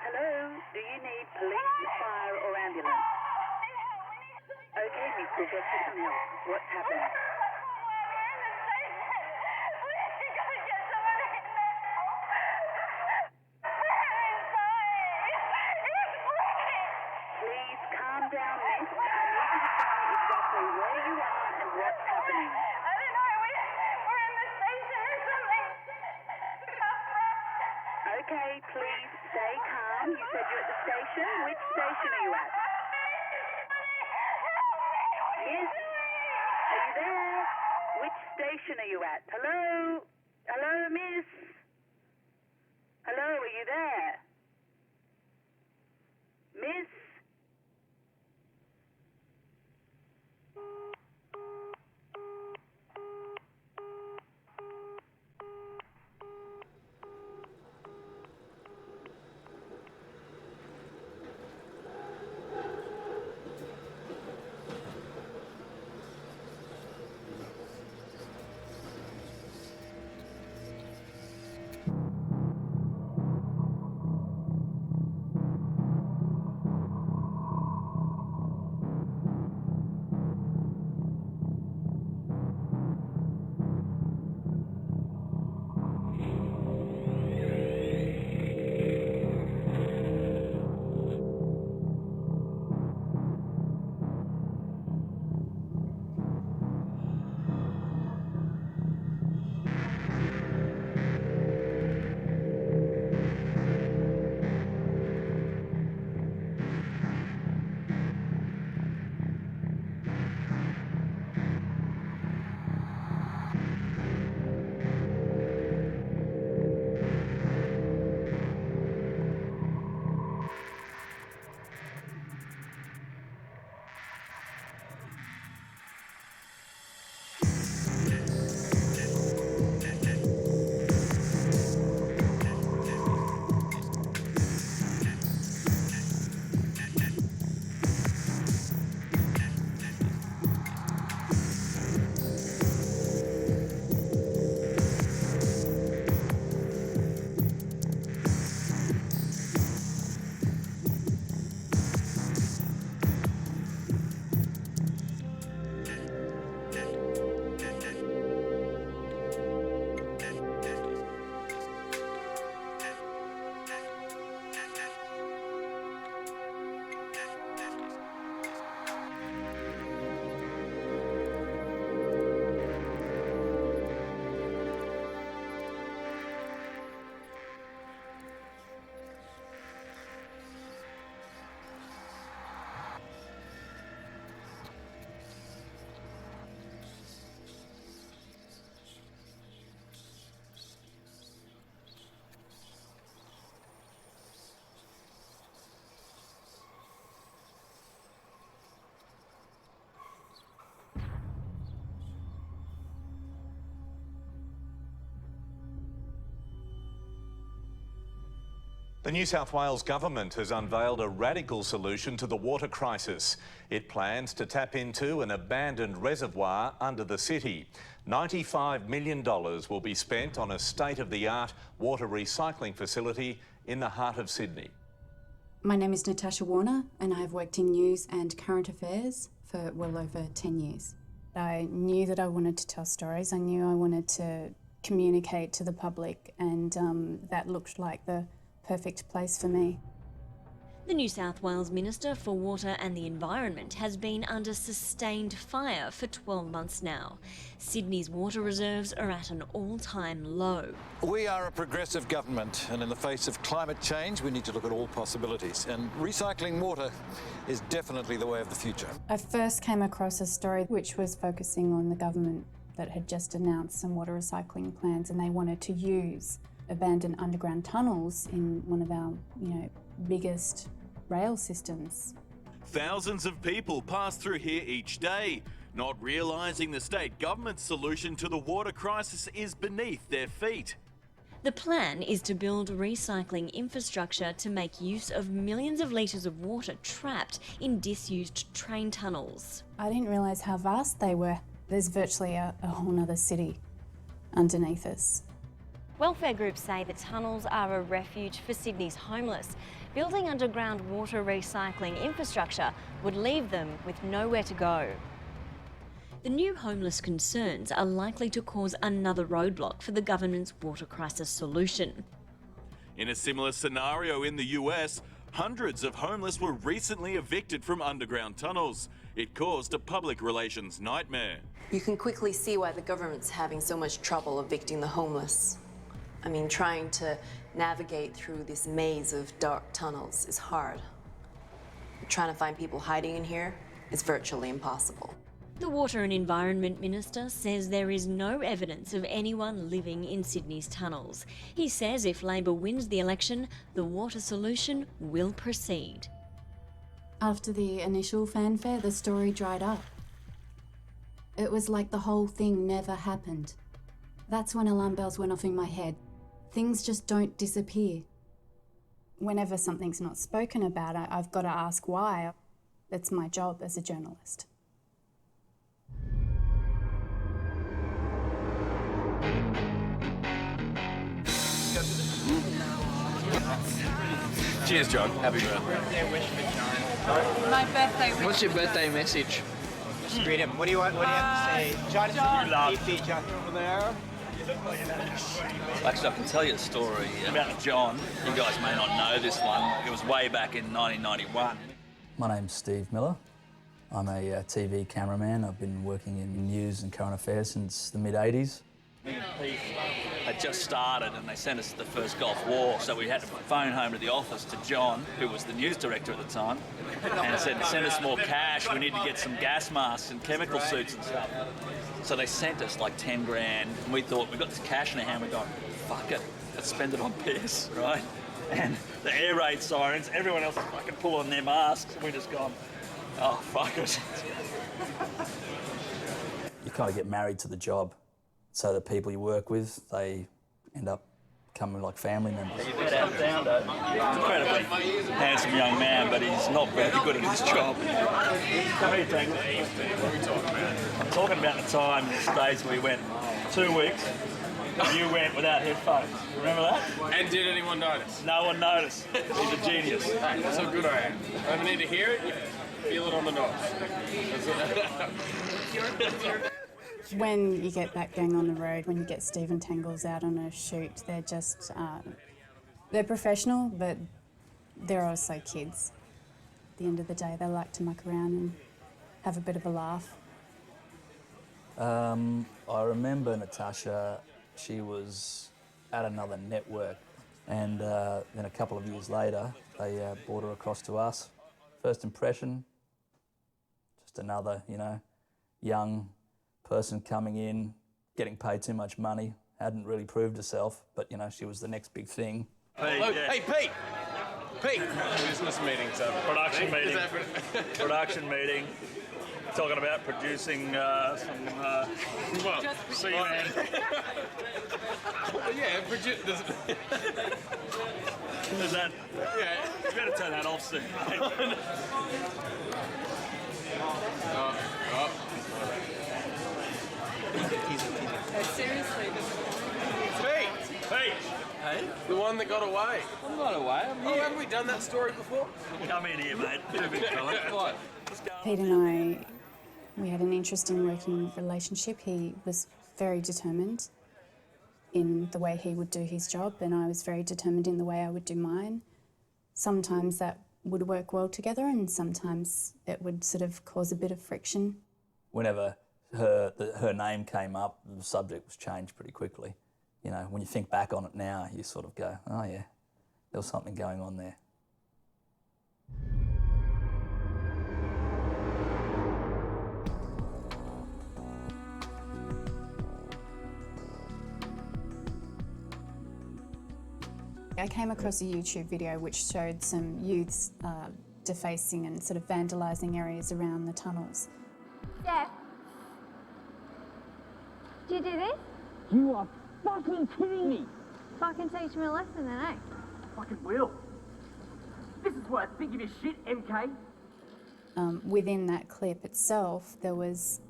Hello, do you need police, fire or ambulance? Okay, miss, we'll get you some help. What's happened? Please calm down, miss. I need you to tell me exactly where you are and what's happening. I don't know. We're in the station or something. Okay, please stay calm. You said you're at the station. Which station are you at? Miss, are you there? Which station are you at? Hello? Hello, miss? Hello, are you there? Miss? The New South Wales government has unveiled a radical solution to the water crisis. It plans to tap into an abandoned reservoir under the city. $95 million will be spent on a state-of-the-art water recycling facility in the heart of Sydney. My name is Natasha Warner and I have worked in news and current affairs for well over 10 years. I knew that I wanted to tell stories. I knew I wanted to communicate to the public, and that looked like the perfect place for me. The New South Wales Minister for Water and the Environment has been under sustained fire for 12 months now. Sydney's water reserves are at an all-time low. We are a progressive government, and in the face of climate change, we need to look at all possibilities. And recycling water is definitely the way of the future. I first came across a story which was focusing on the government that had just announced some water recycling plans, and they wanted to use abandoned underground tunnels in one of our, biggest rail systems. Thousands of people pass through here each day, not realising the state government's solution to the water crisis is beneath their feet. The plan is to build recycling infrastructure to make use of millions of litres of water trapped in disused train tunnels. I didn't realise how vast they were. There's virtually a whole nother city underneath us. Welfare groups say the tunnels are a refuge for Sydney's homeless. Building underground water recycling infrastructure would leave them with nowhere to go. The new homeless concerns are likely to cause another roadblock for the government's water crisis solution. In a similar scenario in the US, hundreds of homeless were recently evicted from underground tunnels. It caused a public relations nightmare. You can quickly see why the government's having so much trouble evicting the homeless. I mean, trying to navigate through this maze of dark tunnels is hard. Trying to find people hiding in here is virtually impossible. The Water and Environment Minister says there is no evidence of anyone living in Sydney's tunnels. He says if Labor wins the election, the water solution will proceed. After the initial fanfare, the story dried up. It was like the whole thing never happened. That's when alarm bells went off in my head. Things just don't disappear. Whenever something's not spoken about, I've got to ask why. It's my job as a journalist. Cheers, John. Happy birthday. My birthday wish. What's your birthday message? Just read him. What do you want? What do you have to say? John, You love John over there. Actually, I can tell you a story about John. You guys may not know this one. It was way back in 1991. My name's Steve Miller. I'm a TV cameraman. I've been working in news and current affairs since the mid-'80s. Had just started and they sent us to the first Gulf War, so we had to phone home to the office to John, who was the news director at the time, and said, send us more cash, we need to get some gas masks and chemical suits and stuff. So they sent us like 10 grand, and we thought, we've got this cash in our hand, we're going, fuck it, let's spend it on piss, right? And the air raid sirens, everyone else is fucking pulling their masks, and we just gone, oh, fuck it. You kind of get married to the job. So the people you work with, they end up becoming like family members. Incredibly handsome young man, but he's not very good at his job. Come here, Tangle. What are we talking about? I'm talking about the time in the States we went 2 weeks, and you went without headphones. Remember that? And did anyone notice? No one noticed. He's a genius. Hey, that's how good I am. I don't need to hear it, you feel it on the nose. When you get that gang on the road, when you get Stephen Tangles out on a shoot, they're just, they're professional, but they're also kids. At the end of the day, they like to muck around and have a bit of a laugh. I remember Natasha, she was at another network, and then a couple of years later, they brought her across to us. First impression, just another, young person coming in, getting paid too much money, hadn't really proved herself, but she was the next big thing. Hey, Pete! Pete! Business meeting's over. Production meeting. Production meeting. Talking about producing some seaman. Yeah, Is that? Yeah. You better turn that off soon. Seriously. Pete! Hey? The one that got away. I'm not away. I'm here. Oh, haven't we done that story before? Come in here, mate. Bit of a fella. Pete and we had an interesting working relationship. He was very determined in the way he would do his job, and I was very determined in the way I would do mine. Sometimes that would work well together, and sometimes it would sort of cause a bit of friction. Whenever her name came up, the subject was changed pretty quickly. When you think back on it now, you sort of go, oh yeah, there was something going on there. I came across a YouTube video which showed some youths defacing and sort of vandalising areas around the tunnels. Dad. Did you do this? You are fucking kidding me. Fucking teach me a lesson then, eh? Fucking will. This is what I think of your shit, MK. Within that clip itself, there was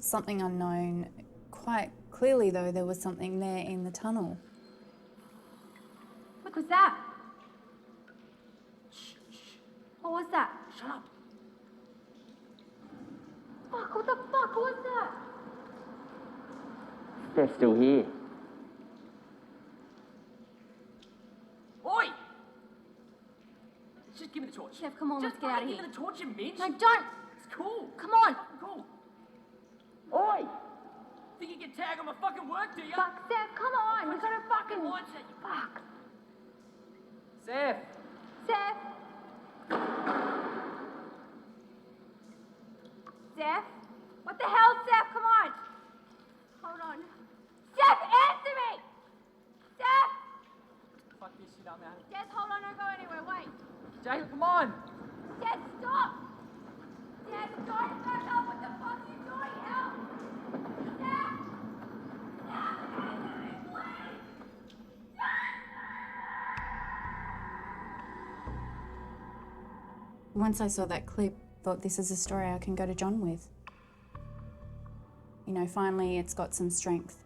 something unknown. Quite clearly, though, there was something there in the tunnel. was that? Shh. What was that? Shut up. Fuck, what the fuck was that? They're still here. Oi! Just give me the torch. Steph, come on, Just let's get out of give here. me the torch, you bitch. No, don't! It's cool. Come on! It's fucking cool. Oi! Think you can tag on my fucking work, do you? Fuck, Steph, come on! We gotta fucking... Mindset, you Fuck. Seth. Steph? Steph? What the hell, Steph? Come on! Hold on. Steph, answer me! Steph! Fuck this shit, I'm out. Steph, hold on, don't go anywhere, wait. Jacob, come on. Steph, stop! Steph, don't back up! What the fuck are you doing? Help! Steph! Steph, answer me, please! Once I saw that clip, thought this is a story I can go to John with. You know, finally it's got some strength.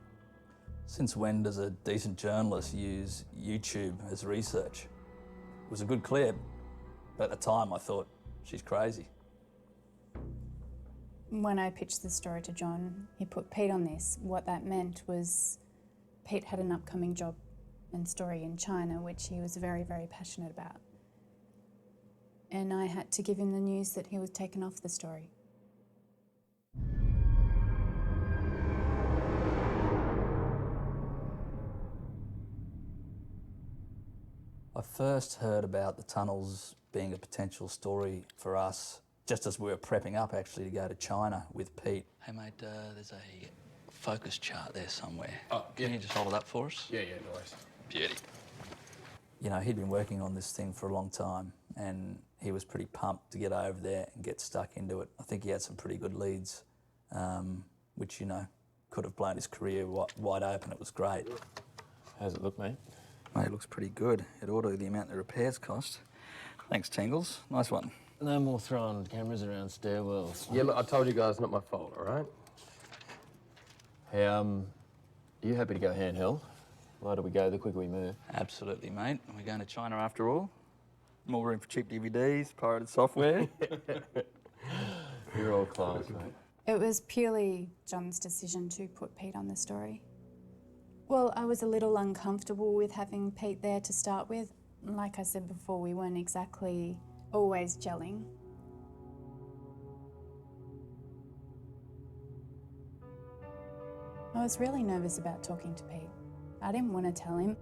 Since when does a decent journalist use YouTube as research? It was a good clip, but at the time I thought, she's crazy. When I pitched the story to John, he put Pete on this. What that meant was Pete had an upcoming job and story in China, which he was very, very passionate about. And I had to give him the news that he was taken off the story. I first heard about the tunnels being a potential story for us just as we were prepping up actually to go to China with Pete. Hey mate, there's a focus chart there somewhere. Oh, yeah. Can you just hold it up for us? Yeah, no worries. Beauty. You know, he'd been working on this thing for a long time and he was pretty pumped to get over there and get stuck into it. I think he had some pretty good leads, which, you know, could have blown his career wide open. It was great. How's it look, mate? Mate, it looks pretty good. It ordered the amount the repairs cost. Thanks, Tingles. Nice one. No more throwing cameras around stairwells. Yeah, look, I told you guys, not my fault, all right? Hey, are you happy to go handheld? The lighter we go, the quicker we move. Absolutely, mate. We're going to China after all. More room for cheap DVDs, pirated software. You're all class, mate. It was purely John's decision to put Pete on the story. Well, I was a little uncomfortable with having Pete there to start with. Like I said before, we weren't exactly always gelling. I was really nervous about talking to Pete. I didn't want to tell him.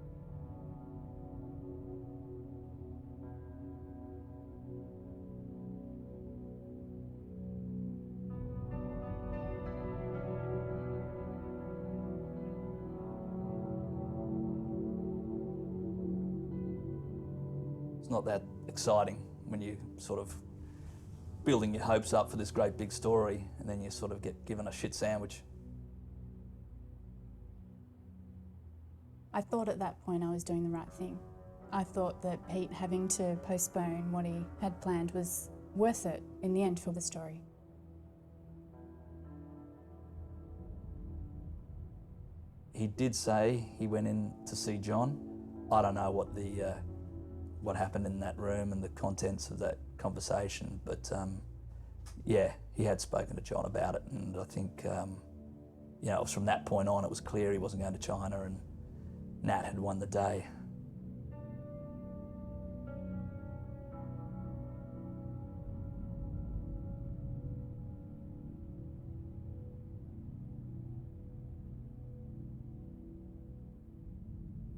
It's not that exciting when you sort of building your hopes up for this great big story and then you sort of get given a shit sandwich. I thought at that point I was doing the right thing. I thought that Pete having to postpone what he had planned was worth it in the end for the story. He did say he went in to see John. I don't know what happened in that room and the contents of that conversation, but yeah, he had spoken to John about it, and I think you know, it was from that point on it was clear he wasn't going to China, and Nat had won the day.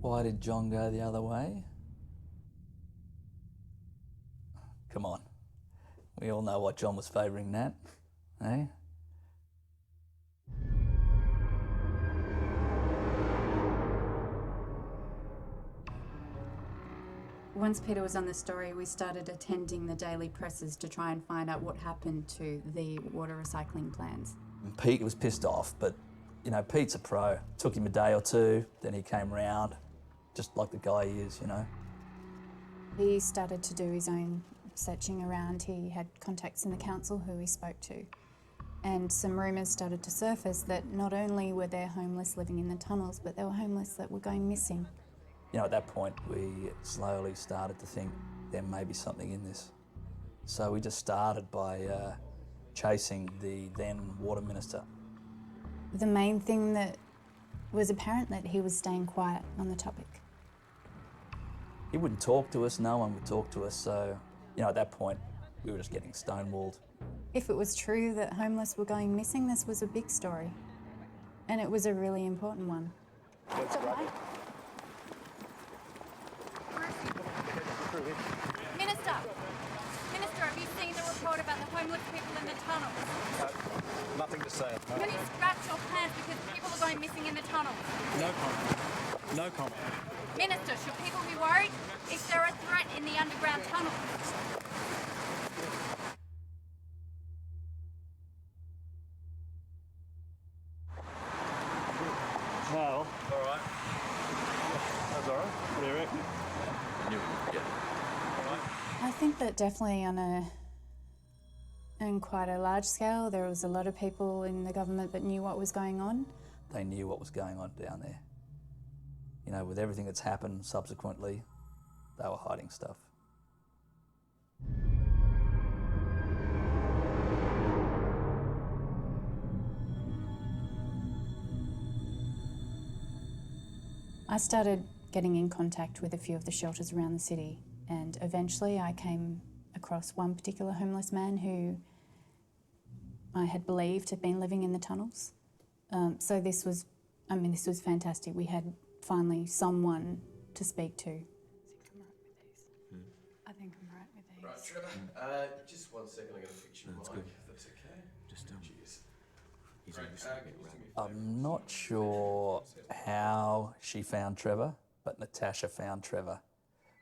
Why did John go the other way? Come on. We all know what John was favouring Nat, eh? Once Peter was on the story, we started attending the daily presses to try and find out what happened to the water recycling plans. Pete was pissed off, but, you know, Pete's a pro. Took him a day or two, then he came round, just like the guy he is, you know. He started to do his own searching around. He had contacts in the council who he spoke to. And some rumours started to surface that not only were there homeless living in the tunnels, but there were homeless that were going missing. You know, at that point, we slowly started to think there may be something in this. So we just started by chasing the then Water Minister. The main thing that was apparent that he was staying quiet on the topic. He wouldn't talk to us, no one would talk to us, so, you know, at that point, we were just getting stonewalled. If it was true that homeless were going missing, this was a big story. And it was a really important one. Minister! Minister, have you seen the report about the homeless people in the tunnels? Nothing to say. Can you scratch your pants because people are going missing in the tunnels? No comment. No comment. Minister, should people be worried? Is there a threat in the underground tunnels? Well, all right. That's all right. What do you reckon? I think that definitely on quite a large scale, there was a lot of people in the government that knew what was going on. They knew what was going on down there. You know, with everything that's happened subsequently, they were hiding stuff. I started getting in contact with a few of the shelters around the city, and eventually I came across one particular homeless man who I had believed had been living in the tunnels. So this was fantastic. We had finally someone to speak to. I think I'm right with these. Right, Trevor, just 1 second, I'm going to fix your mic, good. if that's okay. Just Cheers. He's Right, obviously a bit rattled. I'm not sure how she found Trevor, but Natasha found Trevor.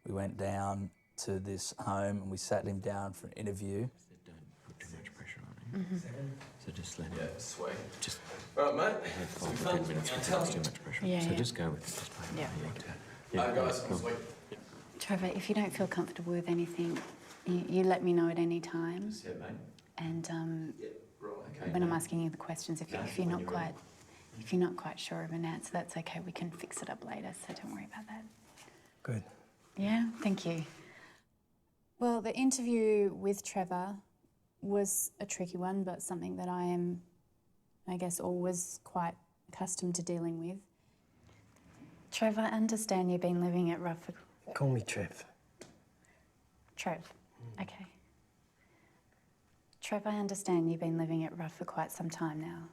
We went down to this home and we sat him down for an interview. Don't put too much pressure on him. So just let him. Yeah, sweet. Just Right, mate. have It's been 5 fun. or 10 minutes Tell without me. too much pressure. Yeah, So yeah. just go with it. Just play Yeah. Guys, I'm cool. sweet. Trevor, if you don't feel comfortable with anything, you let me know at any time. Just hit, mate. And Yeah, right, okay. when I'm asking you the questions, if No, you're when not you're quite, if you're not quite sure of an answer, that's okay. We can fix it up later, so don't worry about that. Good. Yeah, thank you. Well, the interview with Trevor was a tricky one, but something that I am, I guess, always quite accustomed to dealing with. Trevor, I understand you've been living at Rufford. Call me Trev. Trev, okay. Trev, I understand you've been living at Ruff for quite some time now.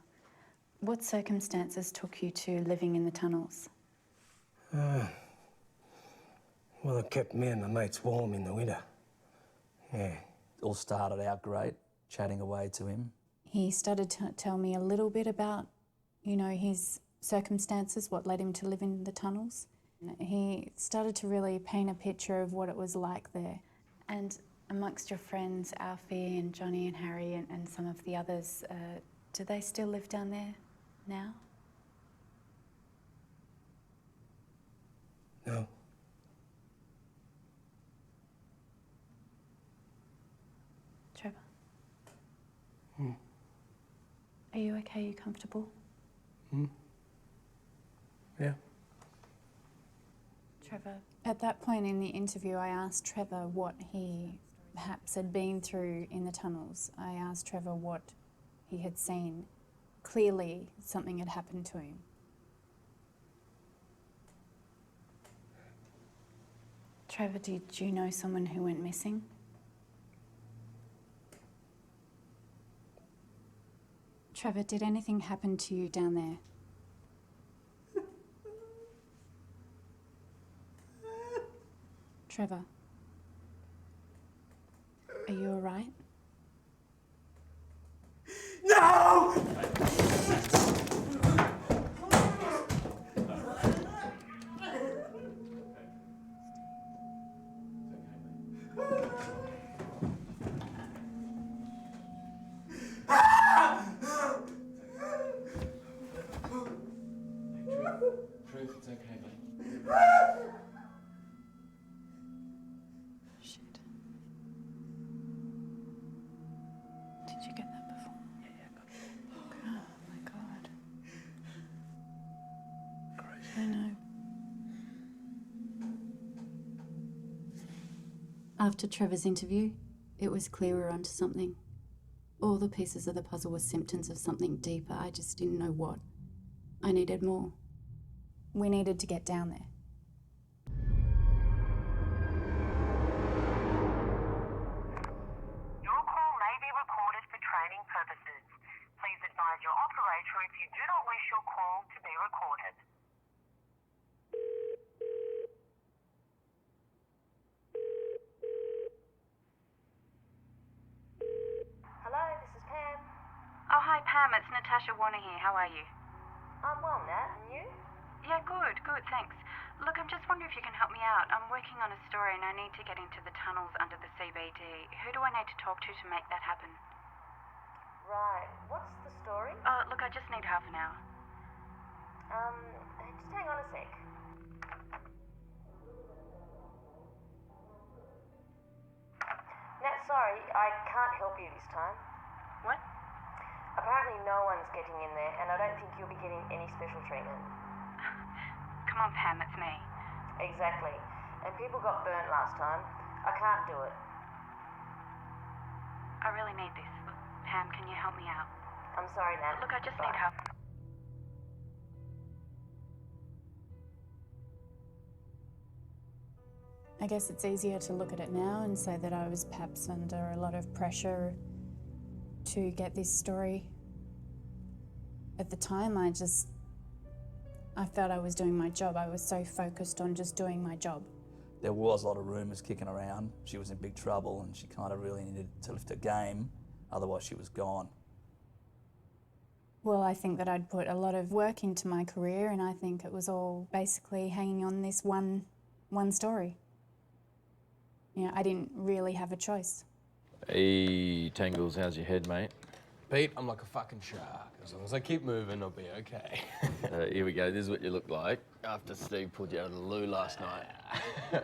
What circumstances took you to living in the tunnels? Well, it kept me and my mates warm in the winter. Yeah. It all started out great, chatting away to him. He started to tell me a little bit about, his circumstances, what led him to live in the tunnels. He started to really paint a picture of what it was like there. And amongst your friends, Alfie and Johnny and Harry and some of the others, do they still live down there now? No. Trevor? Are you okay? Are you comfortable? Yeah. Trevor, at that point in the interview, I asked Trevor what he perhaps had been through in the tunnels. I asked Trevor what he had seen. Clearly, something had happened to him. Trevor, did you know someone who went missing? Trevor, did anything happen to you down there? Trevor, are you all right? No! Truth, it's okay, mate. Shit. Did you get that before? Yeah, I got it. Oh my God. Crazy. I know. After Trevor's interview, it was clear we were onto something. All the pieces of the puzzle were symptoms of something deeper. I just didn't know what. I needed more. We needed to get down there. Your call may be recorded for training purposes. Please advise your operator if you do not wish your call to be recorded. Hello, this is Pam. Oh, hi, Pam. It's Natasha Warner here. How are you? I'm well, Nat. And you? Yeah, good, thanks. Look, I'm just wondering if you can help me out. I'm working on a story and I need to get into the tunnels under the CBD. Who do I need to talk to make that happen? Right. What's the story? Oh, look, I just need half an hour. Just hang on a sec. Nat, sorry, I can't help you this time. What? Apparently no one's getting in there, and I don't think you'll be getting any special treatment. Come on, Pam, it's me. Exactly. And people got burnt last time. I can't do it. I really need this. Look, Pam, can you help me out? I'm sorry, Nat. Look, I just need help. I guess it's easier to look at it now and say that I was perhaps under a lot of pressure to get this story. At the time, I felt I was doing my job. I was so focused on just doing my job. There was a lot of rumours kicking around. She was in big trouble and she kind of really needed to lift her game, otherwise she was gone. Well, I think that I'd put a lot of work into my career, and I think it was all basically hanging on this one story. You know, I didn't really have a choice. Hey, Tangles, how's your head, mate? Pete, I'm like a fucking shark. As long as I keep moving, I'll be okay. Here we go. This is what you look like after Steve pulled you out of the loo last night.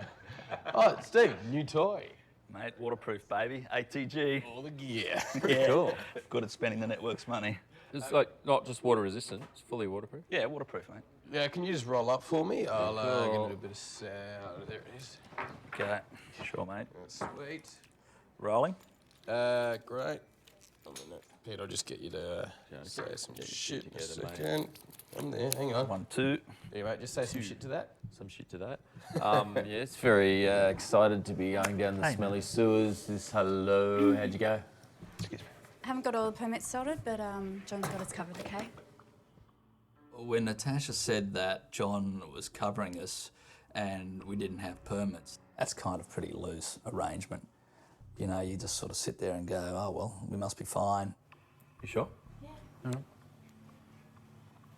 Oh, Steve, new toy. Mate, waterproof, baby. ATG. All the gear. Pretty cool. Good at spending the network's money. It's like not just water resistant, it's fully waterproof. Yeah, waterproof, mate. Yeah, can you just roll up for me? I'll give it a bit of sound. There it is. Okay, sure, mate. Sweet. Rolling? Great. Pete, I'll just get you to say some shit in a second. I'm there, hang on. 1, 2. There, mate, just say some shit to that. Some shit to that. Yes, very excited to be going down the smelly sewers. Hello, how'd you go? Excuse me. Haven't got all the permits sorted, but John's got us covered, okay? When Natasha said that John was covering us and we didn't have permits, that's kind of pretty loose arrangement. You know, you just sort of sit there and go, oh, well, we must be fine. You sure? Yeah. All right.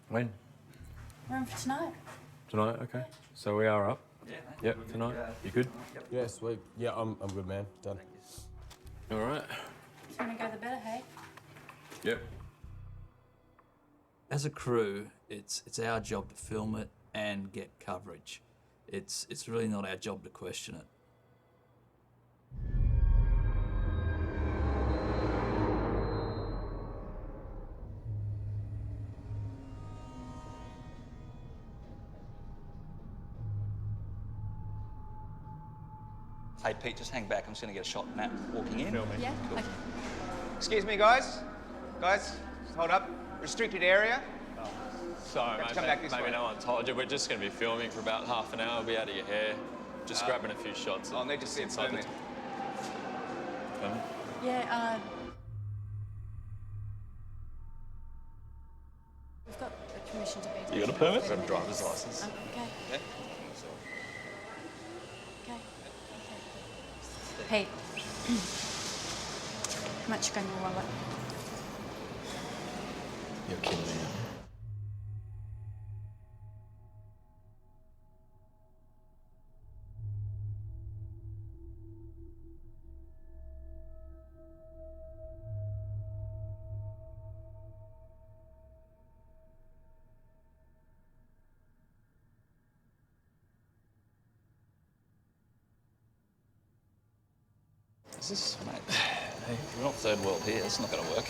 When? We're on for tonight. Tonight, okay. So we are up? Yeah. Yep, tonight. You good? Yeah, sweet. Yeah, I'm good, man. Done. All right. The sooner go, the better, hey? Yep. As a crew, it's our job to film it and get coverage. It's really not our job to question it. Hey, Pete, just hang back. I'm just going to get a shot of Nat walking in. Yeah? Cool. Okay. Excuse me, guys. Guys, hold up. Restricted area. Sorry, mate. Maybe no one told you. We're just going to be filming for about half an hour. We'll be out of your hair. Just grabbing a few shots. I'll need to see inside permit. Yeah, we've got the permission to be. You got a permit? Got a driver's license. Okay. Yeah. Okay. Pete. How much you got in your wallet? You're kidding me. Is this, mate? Hey, we're not third world here. It's not going to work.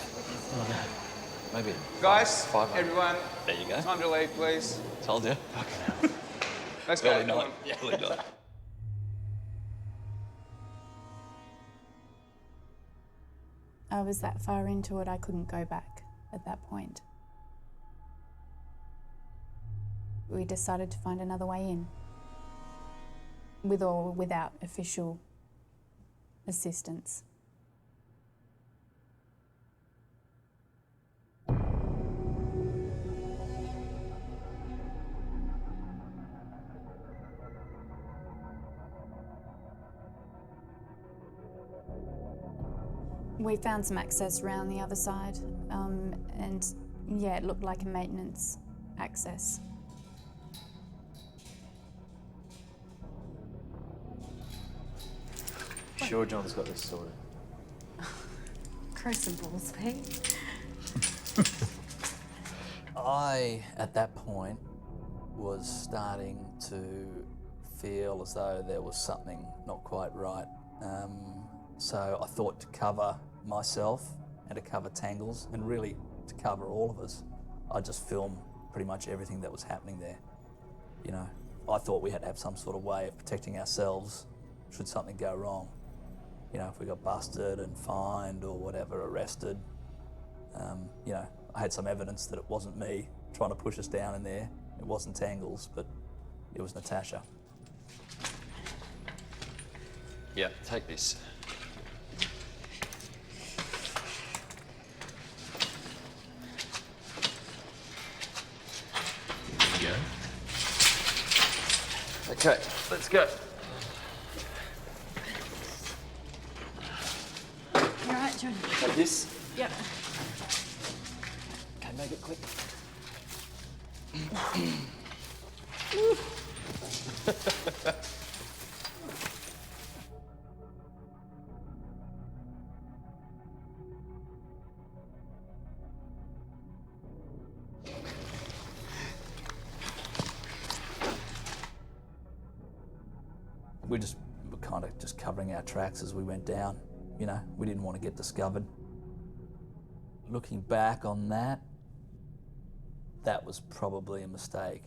Maybe. Guys, 500. everyone. There you go. Time to leave, please. Told you. Let's go. Early Come night. on. Early night. I was that far into it, I couldn't go back at that point. We decided to find another way in, with or without official assistance. We found some access around the other side, and yeah, it looked like a maintenance access. Sure, John's got this sorted. Grow some balls, Pete. I, at that point, was starting to feel as though there was something not quite right. So I thought to cover myself and to cover Tangles, and really to cover all of us, I'd just film pretty much everything that was happening there. You know, I thought we had to have some sort of way of protecting ourselves should something go wrong. You know, if we got busted and fined or whatever, arrested. You know, I had some evidence that it wasn't me trying to push us down in there. It wasn't Tangles, but it was Natasha. Yeah, take this. Here you go. Okay, let's go. You all right, John? Take this. Yep. Okay, make it quick. We just were kind of just covering our tracks as we went down. You know, we didn't want to get discovered. Looking back on that, that was probably a mistake.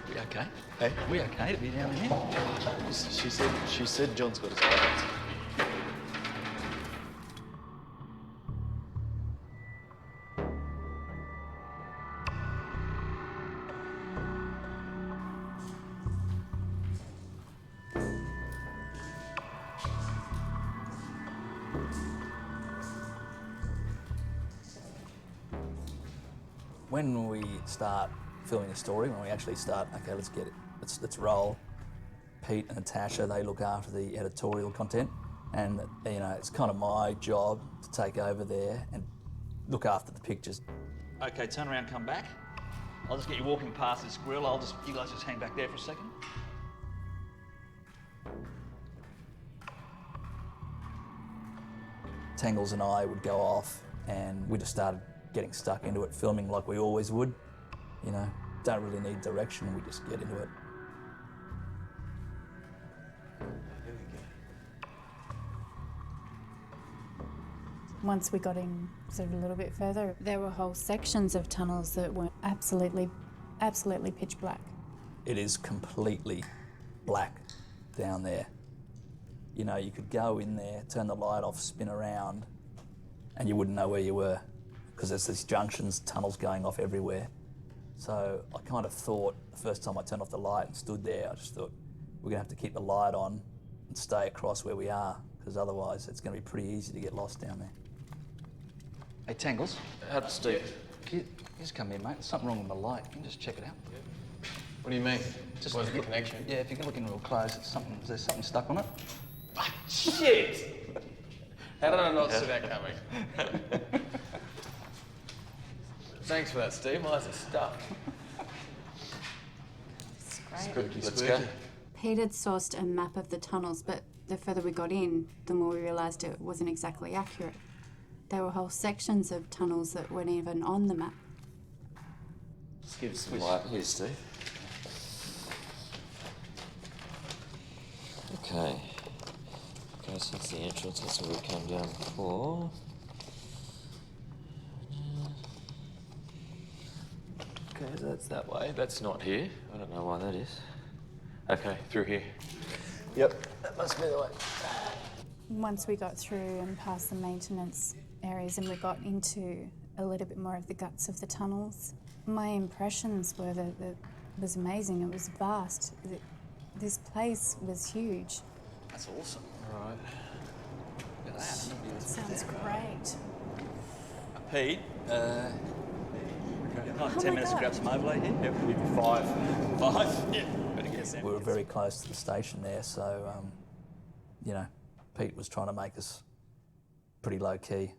We okay? Hey, we okay to be down here? She said John's got his plans. When we start filming a story, when we actually start, okay, let's get it, let's roll. Pete and Natasha, they look after the editorial content, and you know, it's kind of my job to take over there and look after the pictures. Okay, turn around, come back. I'll just get you walking past this grill. You guys just hang back there for a second. Tangles and I would go off, and we just started getting stuck into it, filming like we always would. You know, don't really need direction, we just get into it. Once we got in sort of a little bit further, there were whole sections of tunnels that were absolutely pitch black. It is completely black down there. You know, you could go in there, turn the light off, spin around, and you wouldn't know where you were, because there's these junctions, tunnels going off everywhere. So I kind of thought, the first time I turned off the light and stood there, I just thought, we're gonna have to keep the light on and stay across where we are, because otherwise it's gonna be pretty easy to get lost down there. Hey, Tangles. Steve. Can you just come here, mate? There's something wrong with my light. Can you just check it out? What do you mean? Just Where's the connection? Yeah, if you can look in real close, there's something stuck on it. Shit! How did I not see that coming? Thanks for that, Steve. Mine's are stuck. Great. Let's go. Pete had sourced a map of the tunnels, but the further we got in, the more we realised it wasn't exactly accurate. There were whole sections of tunnels that weren't even on the map. Let's give some light here, Steve. Okay. Okay, so that's the entrance. That's where we came down before. Okay, that's that way. That's not here. I don't know why that is. Okay, through here. Yep, that must be the way. Once we got through and past the maintenance areas and we got into a little bit more of the guts of the tunnels, my impressions were that it was amazing. It was vast. This place was huge. That's awesome. All right. Look at that. It sounds great. Pete, not 10 minutes to grab some overlay here? Yep, we'll give you 5. 5? Yeah. Better get Sam. We were very close to the station there, so, you know, Pete was trying to make us pretty low key.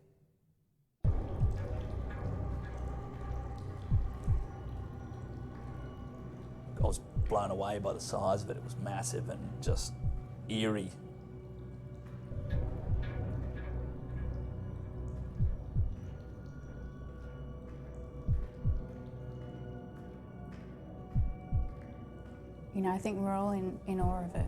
I was blown away by the size of it. It was massive and just eerie. You know, I think we're all in awe of it.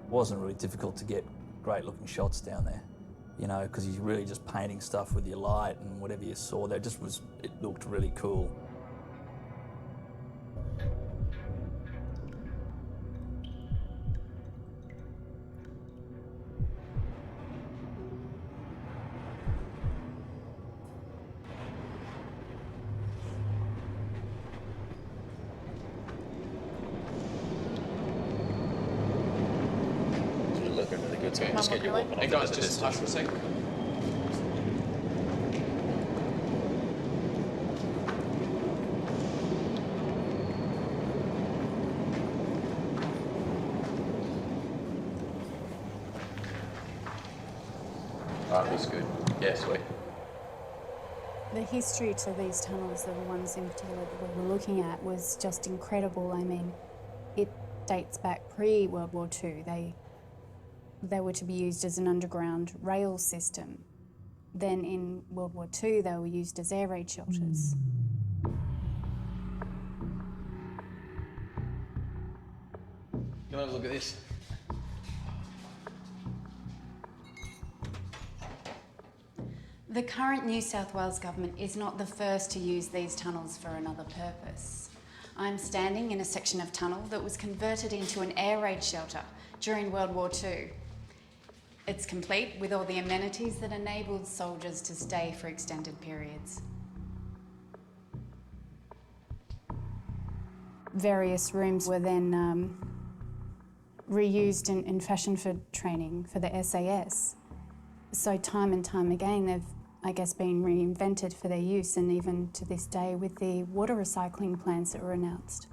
It wasn't really difficult to get great looking shots down there, you know, because you're really just painting stuff with your light and whatever you saw there, it looked really cool. Just get your walking. Hey guys, just touch for a second. Alright, this good. Yeah, sweet. The history to these tunnels, the ones in particular that we were looking at, was just incredible. I mean, it dates back pre-World War II. They were to be used as an underground rail system. Then in World War II, they were used as air raid shelters. You want to look at this? The current New South Wales government is not the first to use these tunnels for another purpose. I'm standing in a section of tunnel that was converted into an air raid shelter during World War II. It's complete with all the amenities that enabled soldiers to stay for extended periods. Various rooms were then reused and fashioned for training for the SAS. So time and time again, they've, I guess, been reinvented for their use, and even to this day with the water recycling plans that were announced.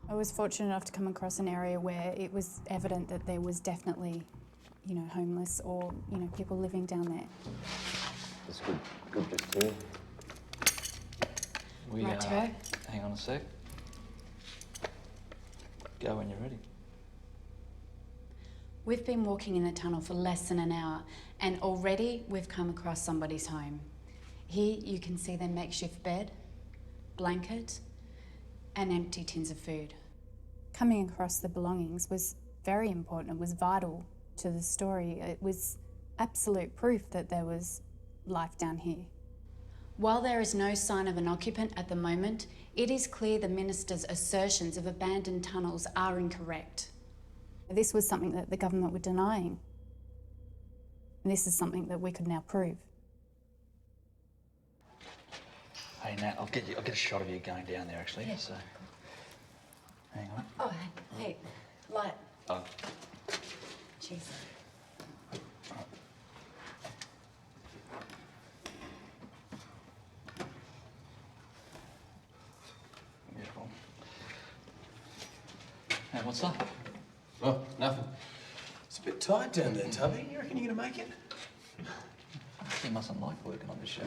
I was fortunate enough to come across an area where it was evident that there was definitely, you know, homeless or, you know, people living down there. That's good just here. Righto. Hang on a sec. Go when you're ready. We've been walking in the tunnel for less than an hour, and already we've come across somebody's home. Here you can see their makeshift bed, blanket, and empty tins of food. Coming across the belongings was very important. It was vital to the story. It was absolute proof that there was life down here. While there is no sign of an occupant at the moment, it is clear the minister's assertions of abandoned tunnels are incorrect. This was something that the government were denying. And this is something that we could now prove. Hey Nat, I'll get a shot of you going down there actually. Yeah. So, hang on. Oh, hey, light. Oh. Jeez. Beautiful. Hey, what's up? Oh, nothing. It's a bit tight down there, Tubby. You reckon you're gonna make it? He mustn't like working on the show.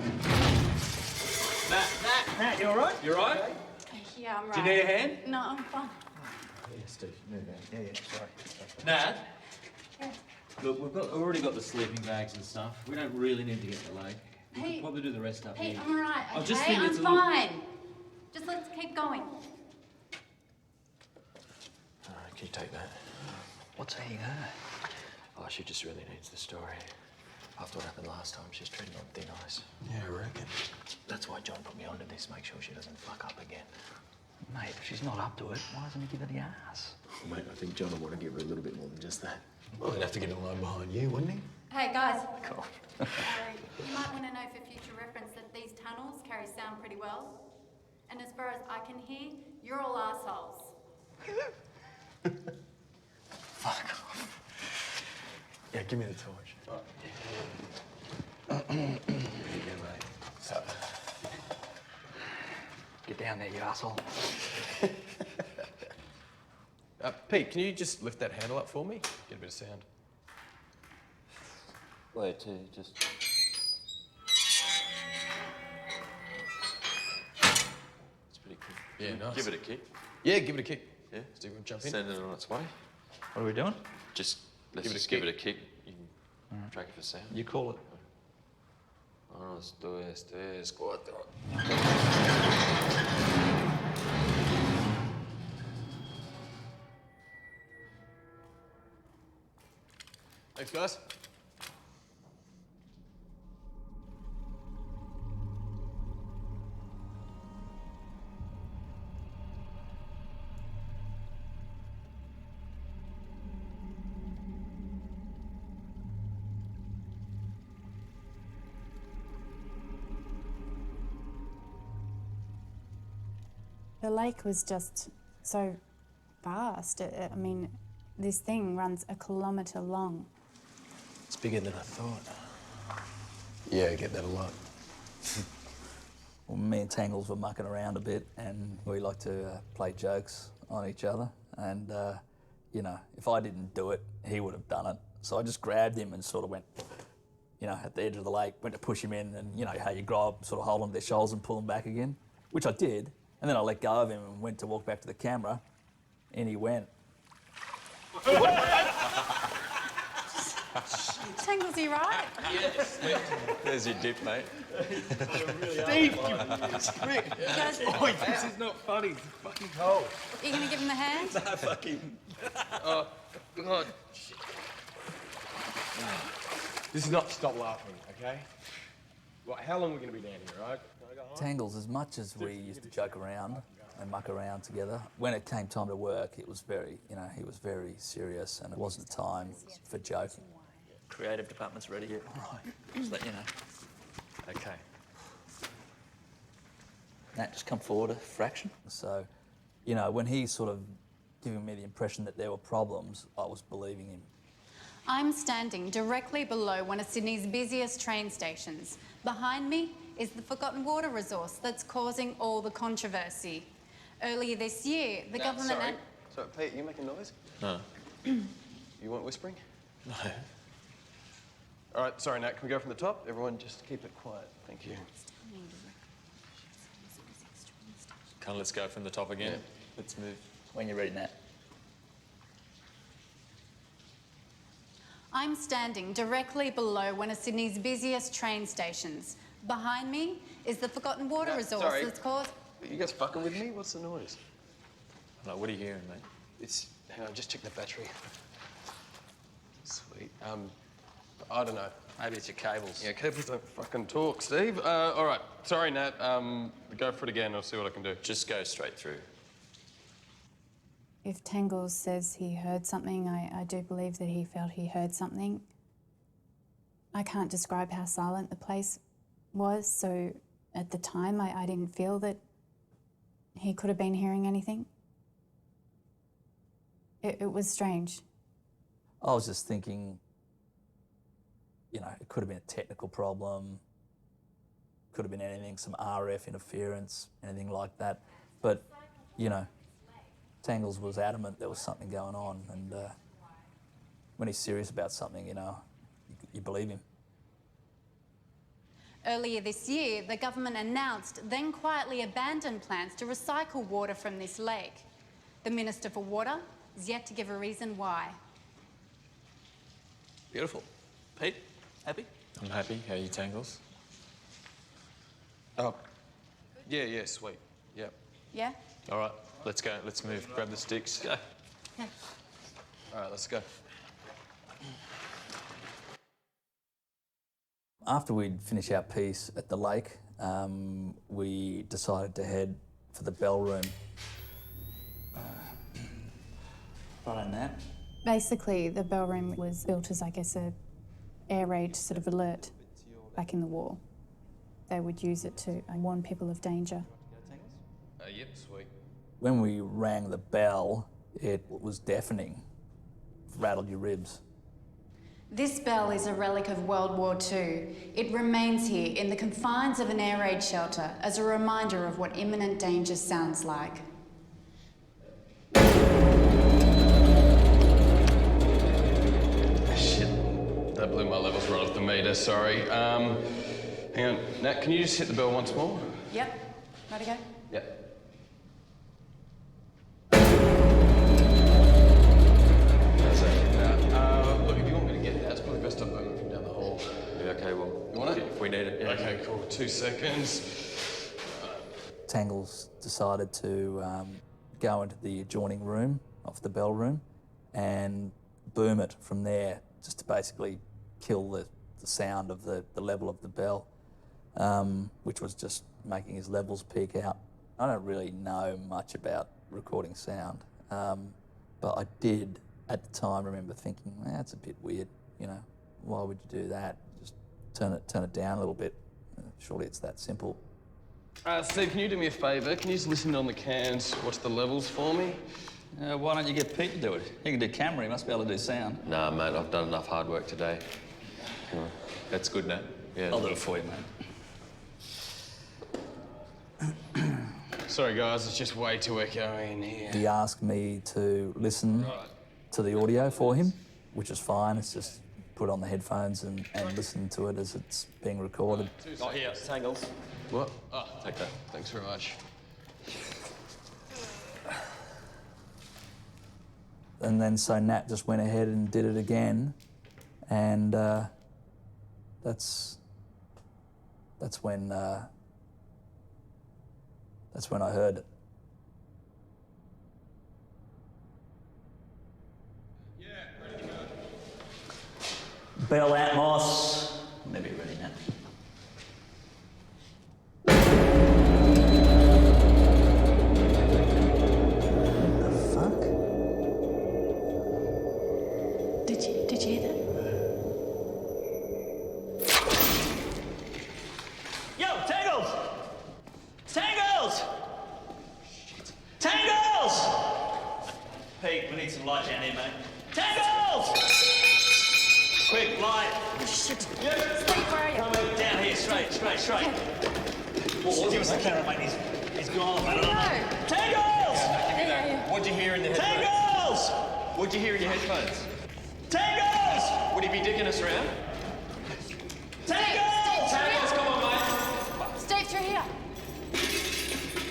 Matt, you all right? You all right? Yeah, I'm right. Do you need a hand? No, I'm fine. Yeah, Steve, move out. Yeah, sorry. Nat? Yeah. Look, we've already got the sleeping bags and stuff. We don't really need to get to the lake. We Hey. could probably do the rest up Hey, here. I'm all right, I okay? just think I'm it's a little- fine. Just let's keep going. Can you take that? What's eating her? Oh, she just really needs the story. After what happened last time, she's treading on thin ice. Yeah, I reckon. That's why John put me onto this, make sure she doesn't fuck up again. Mate, if she's not up to it, why doesn't he give her the ass? Mate, I think John will want to give her a little bit more than just that. Well, he'd have to get in line behind you, wouldn't he? Hey, guys. Cool. You might want to know for future reference that these tunnels carry sound pretty well. And as far as I can hear, you're all assholes. Fuck off. Yeah, give me the torch. Here you go, mate. So, get down there, you asshole. Pete, can you just lift that handle up for me? Get a bit of sound. Wait, just... It's pretty cool. Yeah, nice. Give it a kick. Yeah, give it a kick. Yeah? So you want to jump in? Send it on its way. What are we doing? Just, let's Give it a just give kick. it a kick. You can track it for sound. You call it. 1, 2, 3, 4. Thanks, guys. The lake was just so vast. I mean, this thing runs a kilometre long. It's bigger than I thought. Yeah, I get that a lot. Well, me and Tangles were mucking around a bit, and we like to play jokes on each other. And, you know, if I didn't do it, he would have done it. So I just grabbed him and sort of went, you know, at the edge of the lake, went to push him in, and, you know, how you grab, sort of hold on to their shoulders and pull them back again, which I did. And then I let go of him and went to walk back to the camera, and he went. Tangles, you right? Yes. There's your dip, mate. Steve, you prick. Oi, this is not funny. It's fucking cold. Are you going to give him a hand? Nah, fuck him. Oh, God. This is not stop laughing, okay? Well, how long are we going to be down here, right? Tangles, as much as we used to joke around and muck around together, when it came time to work, it was very, you know, he was very serious, and it wasn't time for joking. Creative department's ready. Yeah. Right. Just let you know. Okay. Nat, just come forward a fraction. So, you know, when he sort of giving me the impression that there were problems, I was believing him. I'm standing directly below one of Sydney's busiest train stations. Behind me is the forgotten water resource that's causing all the controversy. Earlier this year, the government... Sorry, Pete, you making noise? No. You weren't whispering? No. All right, sorry, Nat, can we go from the top? Everyone just keep it quiet. Thank you. Kind of let's go from the top again. Yeah. Let's move. When you're ready, Nat. I'm standing directly below one of Sydney's busiest train stations. Behind me is the forgotten water resource sorry. that's caused... Are you guys fucking with me? What's the noise? Like, what are you hearing, mate? It's... Hang on, just check the battery. Sweet. I don't know. Maybe it's your cables. Yeah, cables don't fucking talk, Steve. All right. Sorry, Nat. Go for it again. I'll see what I can do. Just go straight through. If Tangles says he heard something, I do believe that he felt he heard something. I can't describe how silent the place was, so at the time I didn't feel that he could have been hearing anything. It was strange. I was just thinking, you know, it could have been a technical problem, could have been anything, some RF interference, anything like that. But, you know, Tangles was adamant there was something going on, and when he's serious about something, you know, you believe him. Earlier this year, the government announced, then quietly abandoned plans to recycle water from this lake. The Minister for Water is yet to give a reason why. Beautiful. Pete, happy? I'm happy. How are you, Tangles? Oh, yeah, sweet. Yep. Yeah? All right, let's go. Let's move. Grab the sticks. Go. All right, let's go. After we'd finished our piece at the lake, we decided to head for the bell room. Right on that. Basically, the bell room was built as, I guess, a air raid sort of alert back in the war. They would use it to warn people of danger. Yep, sweet. When we rang the bell, it was deafening. Rattled your ribs. This bell is a relic of World War II. It remains here in the confines of an air raid shelter as a reminder of what imminent danger sounds like. Shit, that blew my levels right off the meter, sorry. Hang on, Nat, can you just hit the bell once more? Yep. Ready to go? Yep. Look, if you want me to get that, it's probably best I bring it down the hall. Yeah, okay, well, you want it? if we need it, yeah. Okay, cool. 2 seconds. Tangles decided to go into the adjoining room of the bell room and boom it from there, just to basically kill the sound of the level of the bell, which was just making his levels peak out. I don't really know much about recording sound, but I did at the time remember thinking, that's a bit weird, you know, why would you do that? Just turn it down a little bit. Surely it's that simple. Steve, can you do me a favour? Can you just listen on the cans, watch the levels for me? Why don't you get Pete to do it? He can do camera, he must be able to do sound. Nah, mate, I've done enough hard work today. That's good, Nat. Yeah. I'll do it for you, mate. Sorry, guys, it's just way too echoey in here. He asked me to listen to the audio for him, which is fine. It's just put on the headphones and listen to it as it's being recorded. Oh, here, Tangles. What? Oh, take that. Thanks very much. And then so Nat just went ahead and did it again, and that's when I heard it. Bell Atmos. Maybe ready now. Did you hear that? Yo, Tangles! Tangles! Tangles! Pete, we need some light down here, mate. Tangles! Quick, light. Shit. Yep. Steve, where are you? Coming down here, straight. Give us the camera, mate. He's gone, mate. No. Tangles! Yeah. What'd you hear in the headphones? Tangles! What'd you hear in your headphones? Tangles! Would he be digging us around? Tangles! Tangles, come on, mate. Steve, through here.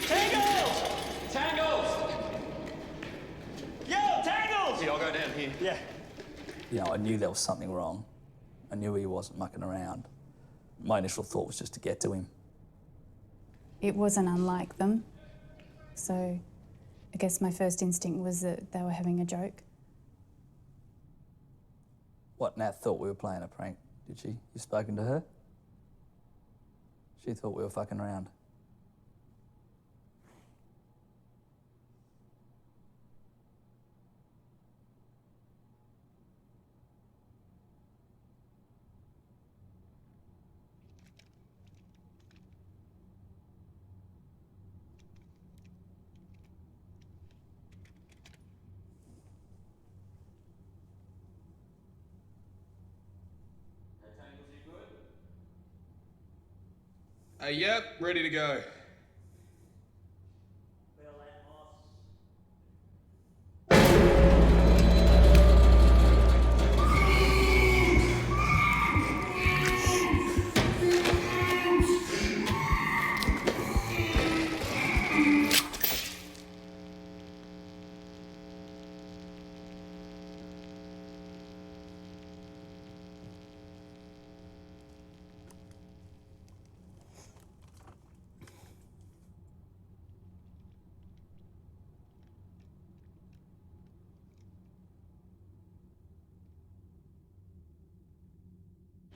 Tangles! Tangles! Yo, Tangles! Yeah, I'll go down here. Yeah. You know, I knew there was something wrong. I knew he wasn't mucking around. My initial thought was just to get to him. It wasn't unlike them. So I guess my first instinct was that they were having a joke. What, Nat thought we were playing a prank, did she? You spoken to her? She thought we were fucking around. Yep, ready to go.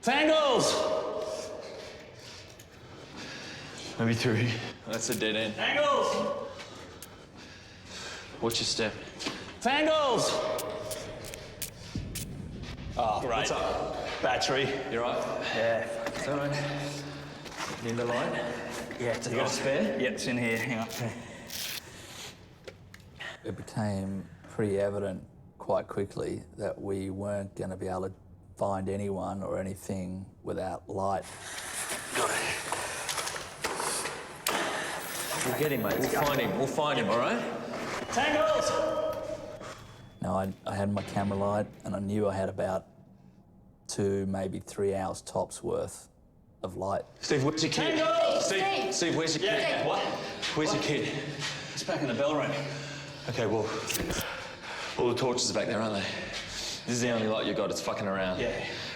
Tangles! Maybe through here. That's a dead end. Tangles! Watch your step. Tangles! Oh, great. What's up? Battery. You right? Yeah. Is that right? Need the light? Yeah, you got a spare? Yeah, it's in here. Hang on. It became pretty evident quite quickly that we weren't going to be able to find anyone or anything without light. Got it. We'll get him, mate. We'll find him. We'll find him, all right? Tangles! Now, I had my camera light and I knew I had about 2, maybe 3 hours tops worth of light. Steve, where's your kid? Tangles! Steve, where's your kid? Yeah. What? Where's your kid? It's back in the bell room. Okay, well, all the torches are back there, aren't they? This is the only light you got. It's fucking around. Yeah.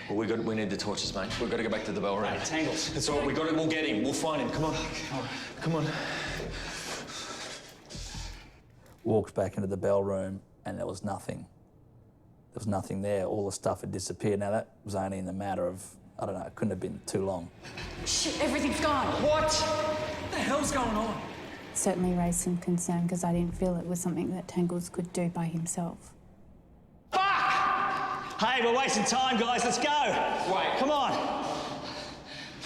Well, we need the torches, mate. We've got to go back to the bell room. Right, Tangles. It's all right. We got him. We'll get him. We'll find him. Come on. All right. Come on. Walked back into the bell room and there was nothing. There was nothing there. All the stuff had disappeared. Now, that was only in the matter of, I don't know, it couldn't have been too long. Shit, everything's gone. What? What the hell's going on? Certainly raised some concern because I didn't feel it was something that Tangles could do by himself. Fuck! Hey, we're wasting time, guys. Let's go. Wait. Come on.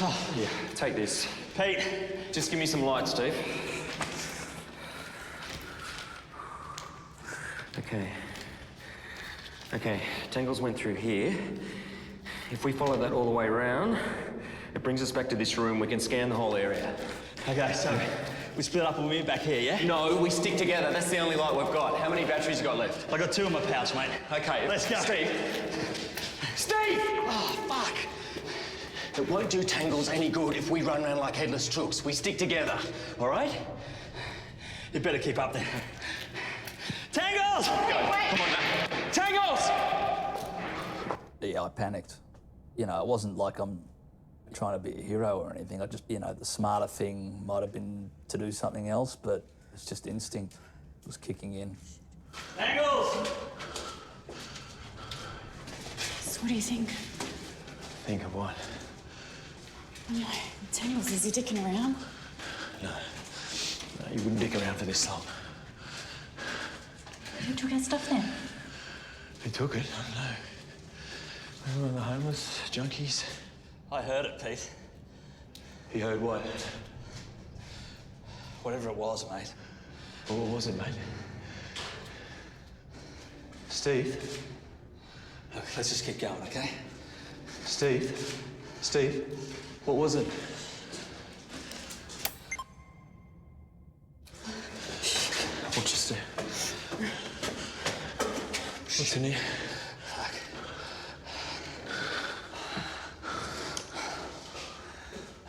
Oh, yeah, take this. Pete. Just give me some light, Steve. Okay, Tangles went through here. If we follow that all the way around, it brings us back to this room. We can scan the whole area. Okay, so we split up and we meet back here, yeah? No, we stick together. That's the only light we've got. How many batteries you got left? I got 2 in my pouch, mate. Okay, let's go. Steve! Oh, fuck! It won't do Tangles any good if we run around like headless chooks. We stick together, all right? You better keep up then. Tangles! Wait. Come on, now. Tangles! Yeah, I panicked. You know, it wasn't like I'm trying to be a hero or anything. I just, you know, the smarter thing might have been to do something else, but it's just instinct was kicking in. Tangles! So what do you think? Think of what? No, Tangles, is he dicking around? No, you wouldn't dick around for this long. Who took our stuff then? Who took it? I don't know. Maybe one of the homeless junkies. I heard it, Pete. You heard what? Whatever it was, mate. Well, what was it, mate? Steve? Look, let's just keep going, okay? Steve? Steve? What was it? Watch your step. What's in here? Fuck.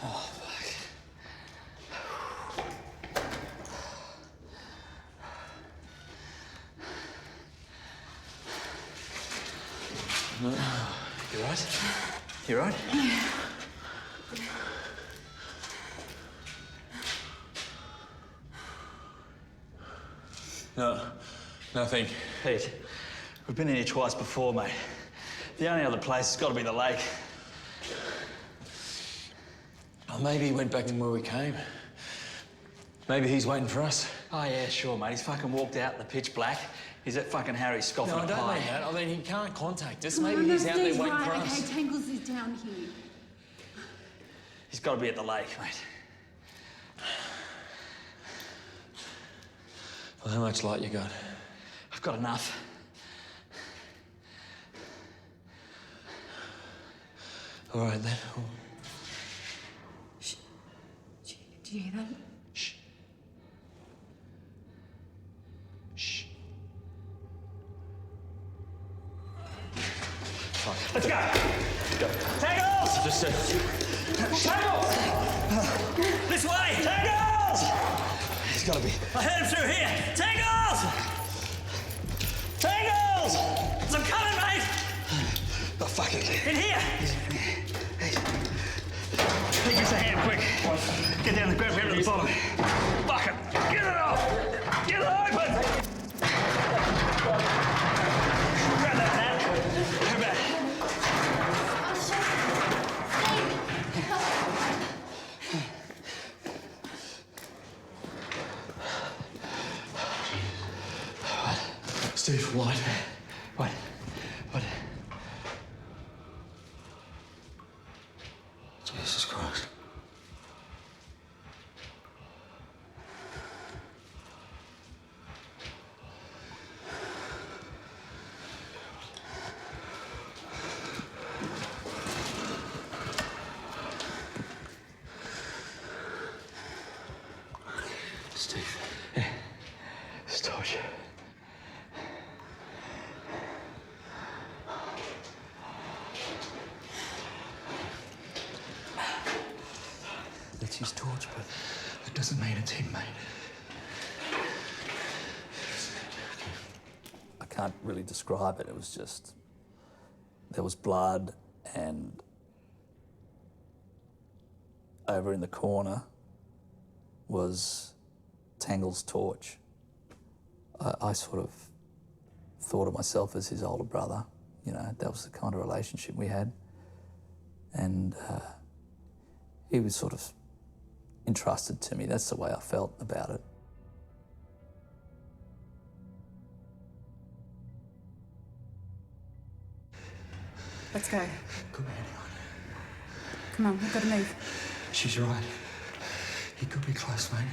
Oh, fuck. No. You right? You right? No. Nothing. Pete, we've been in here twice before, mate. The only other place has got to be the lake. Oh, maybe he went back in where we came. Maybe he's waiting for us. Oh, yeah, sure, mate. He's fucking walked out in the pitch black. He's at fucking Harry's scoffing No, I a don't pie. mean that. I mean, he can't contact us. Maybe he's out there waiting for us. Okay, Tangles is down here. He's got to be at the lake, mate. Well, how much light you got? I've got enough. All right, then. Shh. Do you hear that? Shh. Shh. Fuck. Let's go! Go. Tangles! Just Tangles! This way! Tangles! He's got to be. I heard him through here! Tangles! Tangles! I'm coming, mate! Oh, fuck it. In here! Hey, give us a hand, quick. Get down and grab him at the bottom. Fuck it! Get it off! Get it open! Grab that, Nat. Go back. use torch, but that doesn't mean it's him, mate. I can't really describe it. It was just, there was blood, and over in the corner was Tangle's torch. I sort of thought of myself as his older brother. You know, that was the kind of relationship we had. And he was sort of entrusted to me. That's the way I felt about it. Let's go. Come on. Come on, we've got to move. She's right. He could be close, mate.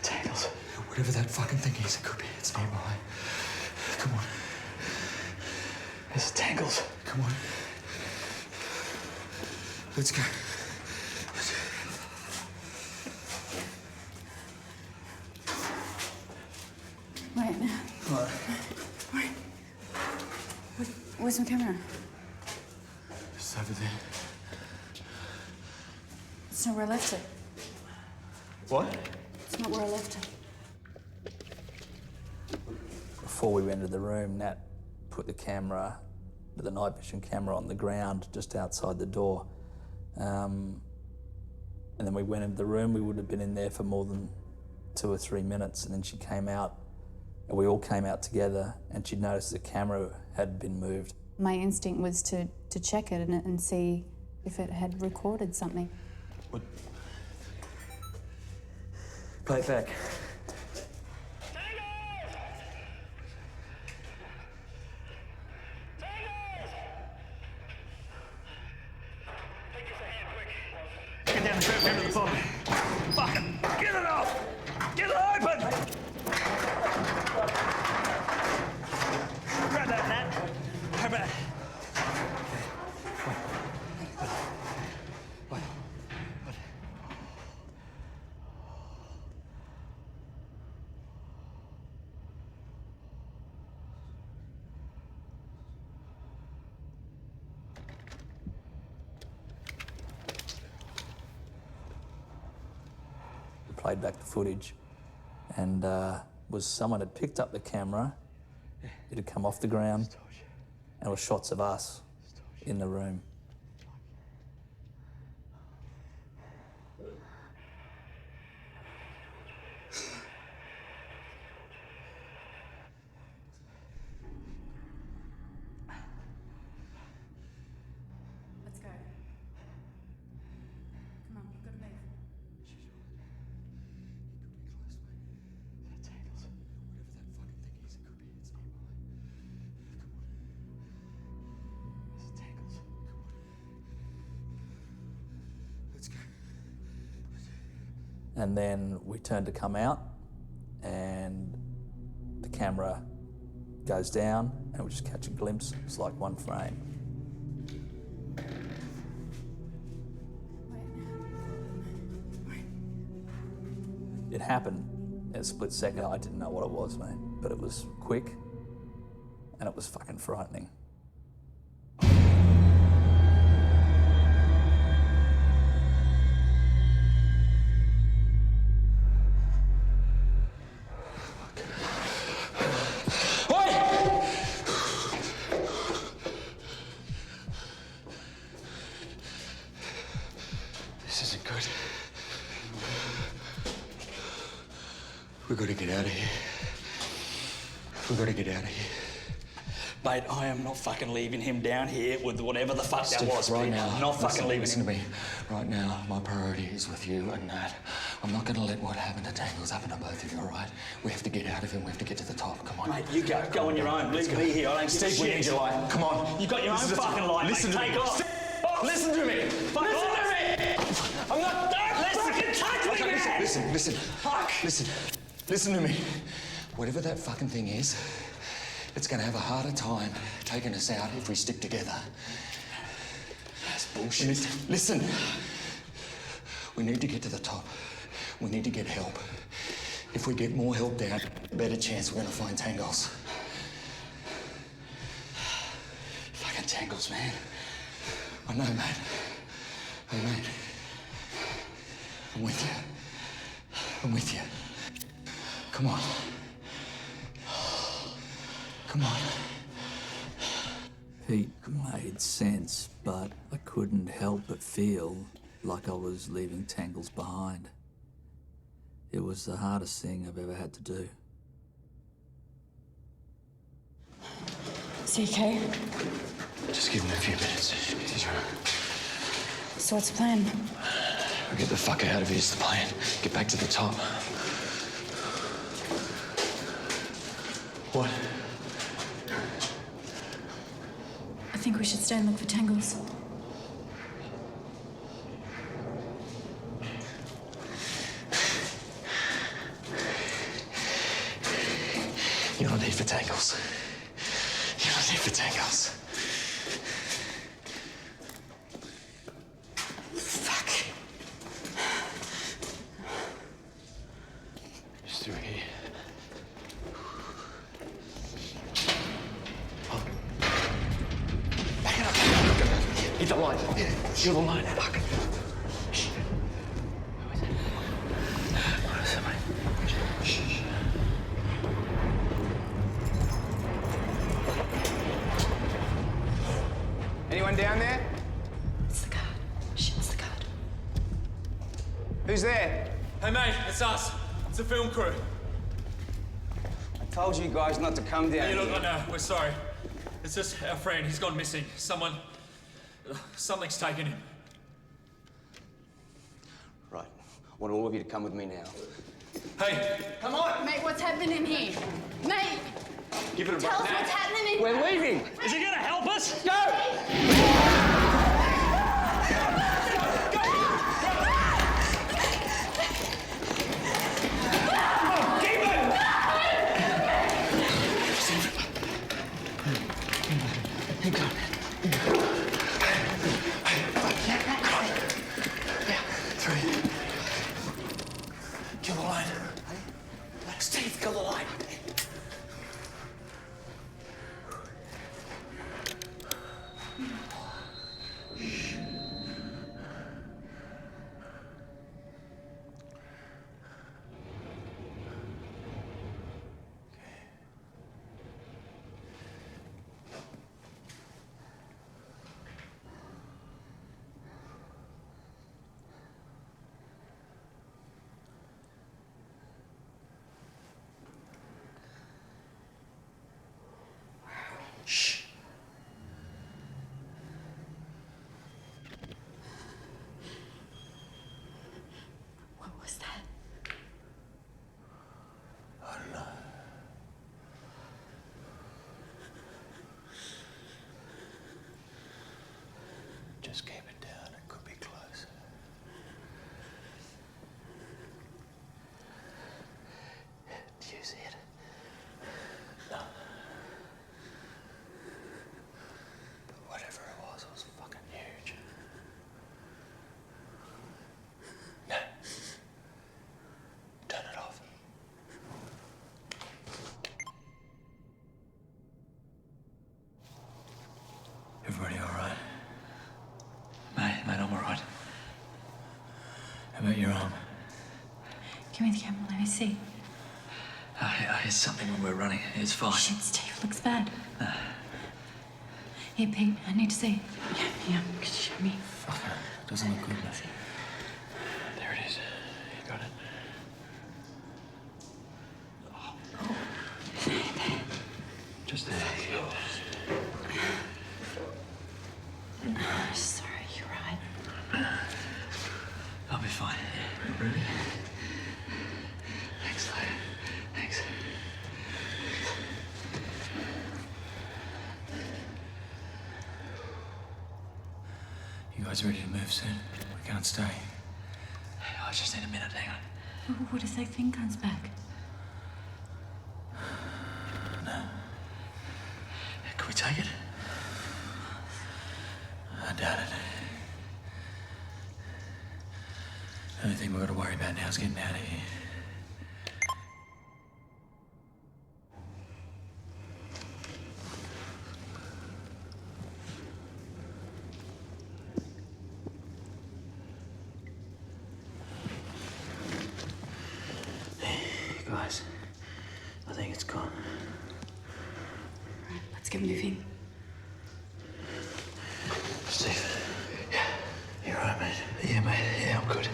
Tangles. Whatever that fucking thing is, it could be. It's nearby. Come on. There's Tangles. Come on. Let's go. Wait. What? Wait. Where's my camera? It's over there. It's not where I left it. What? It's not where I left it. Before we entered the room, Nat put the camera, the night vision camera, on the ground just outside the door. And then we went into the room. We would have been in there for more than 2 or 3 minutes, and then she came out, and we all came out together, and she'd noticed the camera had been moved. My instinct was to check it and see if it had recorded something. What? Play it back. Get down the curb, down to the bottom. Fucking get it off! Get it open! Grab that, Nat. How about it? Played back the footage, and was someone had picked up the camera. It had come off the ground, and it was shots of us in the room. Let's go. Come on, we've got to move. And then we turned to come out, and the camera goes down, and we just catch a glimpse. It's like one frame. It happened in a split second. I didn't know what it was, mate, but it was quick, and it was fucking frightening. This isn't good. We've got to get out of here. We've got to get out of here. Mate, I am not fucking leaving him down here with whatever the fuck that Steve, was. right mate. now. I'm not fucking leaving Listen him. to me. Right now, my priority is with you and Nat. I'm not going to let what happened to Tangles happen to both of you, all right? We have to get out of here. We have to get to the top. Come on. Mate, you go. Go on your own. Leave me here. I don't give a Steve, we shit. need your light. Come on. You got your own This is a- fucking light, Listen mate. to Take me. off. Listen to me. Fuck Listen off. to me. I'm not. Don't fucking touch me, Okay, man. listen. Fuck. Listen to me. Whatever that fucking thing is, it's going to have a harder time taking us out if we stick together. That's bullshit. Listen. We need to get to the top. We need to get help. If we get more help down, better chance we're going to find Tangles. Fucking Tangles, man. I know, mate. Hey, mate. I'm with you. I'm with you. Come on. Come on. Pete made sense, but I couldn't help but feel like I was leaving Tangles behind. It was the hardest thing I've ever had to do. CK, Just give him a few minutes. He's right. so what's the plan? We'll get the fuck out of here is the plan. Get back to the top. What? I think we should stay and look for Tangles. You're not here for Tangles. You're not here for Tangles. Fuck. Just through here. Oh. Back it up. Hit the line. Yeah, you're the line. Fuck. Shh. Who is it? What is it, mate? Shh. Anyone down there? It's the guard. Shit, it's the guard. Who's there? Hey, mate, it's us. It's the film crew. I told you guys not to come down Hey, look, here. I know, we're sorry. It's just our friend. He's gone missing. Something's taken him. Right. I want all of you to come with me now. Hey! Come on! Mate, what's happening here? Mate! Give it a Tell us what's happening in We're here. leaving! Is he gonna help us? Go! Kill the line. Steve, kill the line. Shh. What was that? I don't know. Just keep it down. It could be close. Do you see it? No. But whatever it was fucking huge. No. Turn it off. Everybody all right? Mate, I'm all right. How about your arm? Give me the camera, let me see. I hear something when we're running. It's fine. Shit, Steve, looks bad. Here, Pete, I need to see. Yeah, could you show me? Fuck it. Doesn't look good, nothing. There it is. You got it. Just there. Sorry, you're right. I'll be fine. Ready? Thanks, Lou. Thanks. You guys ready to move soon? We can't stay. I just need a minute, hang on. What if that thing comes back? No. Can we take it? I doubt it. The only thing we've got to worry about now is getting out of here. go moving. Steve. Yeah. You alright, mate? Yeah, mate. Yeah, I'm good.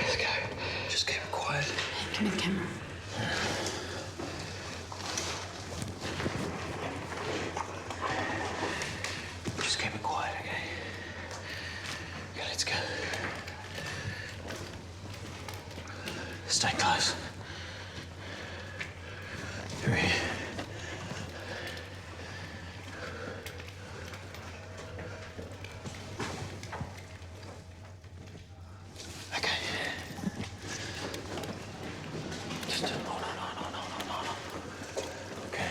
Let's go. Just keep it quiet. Give me the camera. Just keep it quiet, okay? Okay, let's go. Stay close. Through here. Okay. Just no. Okay.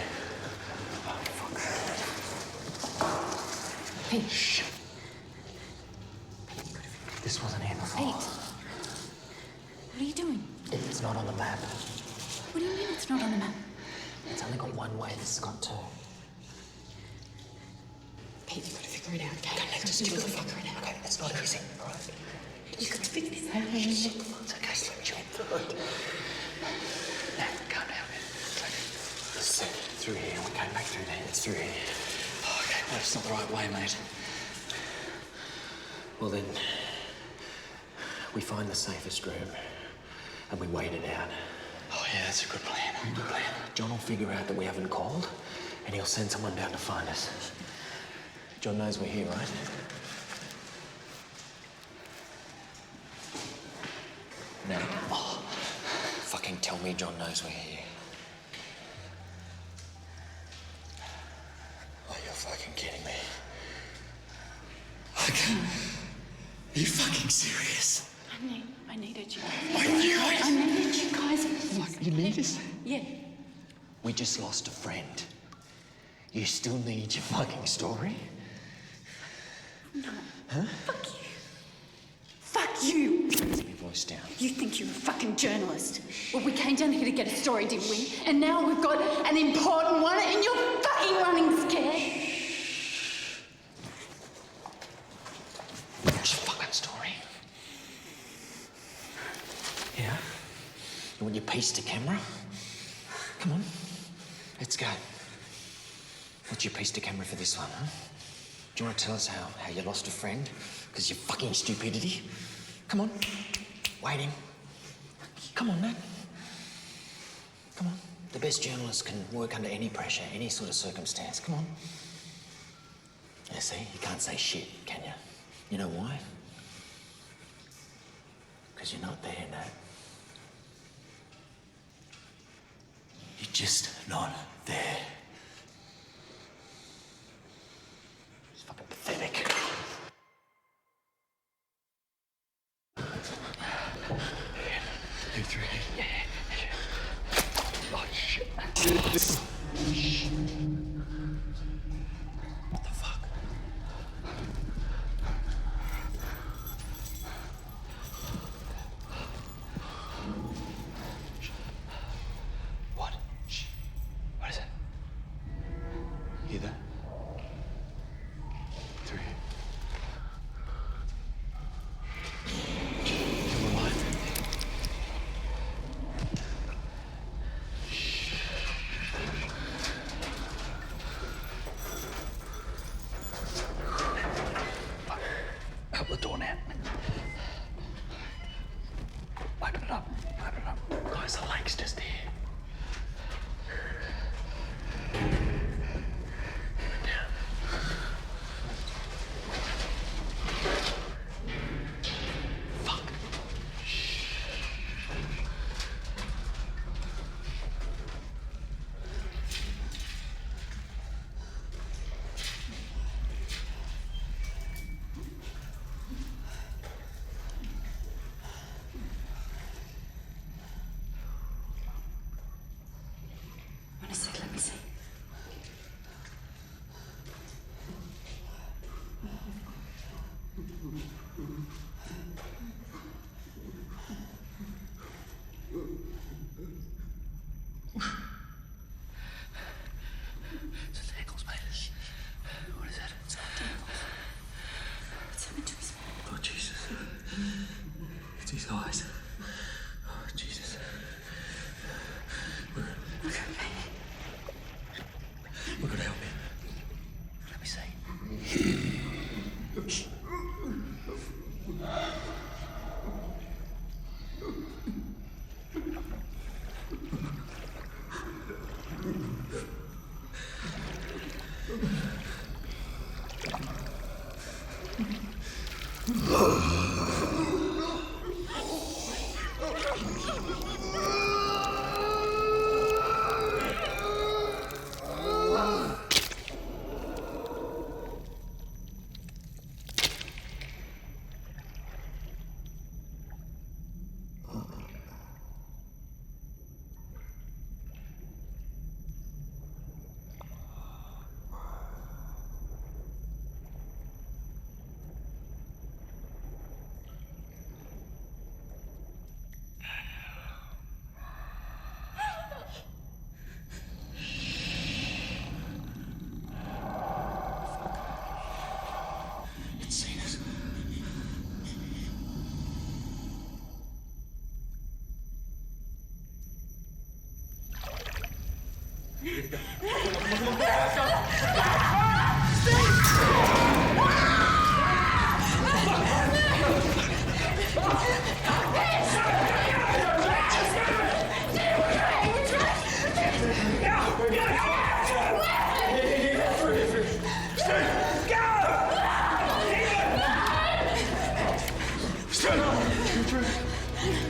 Oh, fuck. Pete. Shh. This wasn't here before. Pete. What are you doing? It's not on the map. What do you mean it's not on the map? It's only got one way. This has got two. Pete, you've got to figure it out, okay? Just do it. Figure it out. Okay, it's not easy, all right? You could figure this out. It's okay, slow down. Now, calm down, man. It's through here. We came back through there. It's through here. Oh, okay, well, it's not the right way, mate. Well, then, we find the safest room and we wait it out. Oh, yeah, that's a good plan. Good plan. John will figure out that we haven't called and he'll send someone down to find us. John knows we're here, right? No. Oh, fucking tell me John knows we're here. Oh, you're fucking kidding me. Are you fucking serious? I needed you. I needed you guys. You need us? Yeah. We just lost a friend. You still need your fucking story? No. Huh? Fuck you. Fuck you. Keep your voice down. You think you're a fucking journalist. Well, we came down here to get a story, didn't we? And now we've got an important one and you're fucking running scared. What's your fucking story? Yeah? You want your piece to camera? Come on. Let's go. What's your piece to camera for this one, huh? Do you want to tell us how you lost a friend? Because your fucking stupidity? Come on. Waiting. Come on, Nat. Come on. The best journalists can work under any pressure, any sort of circumstance. Come on. Yeah, see? You can't say shit, can you? You know why? Because you're not there, Nat. You're just not there. It's fucking pathetic. You three. Yeah. Oh, shit. What the fuck? What? Shh. What is it? You there?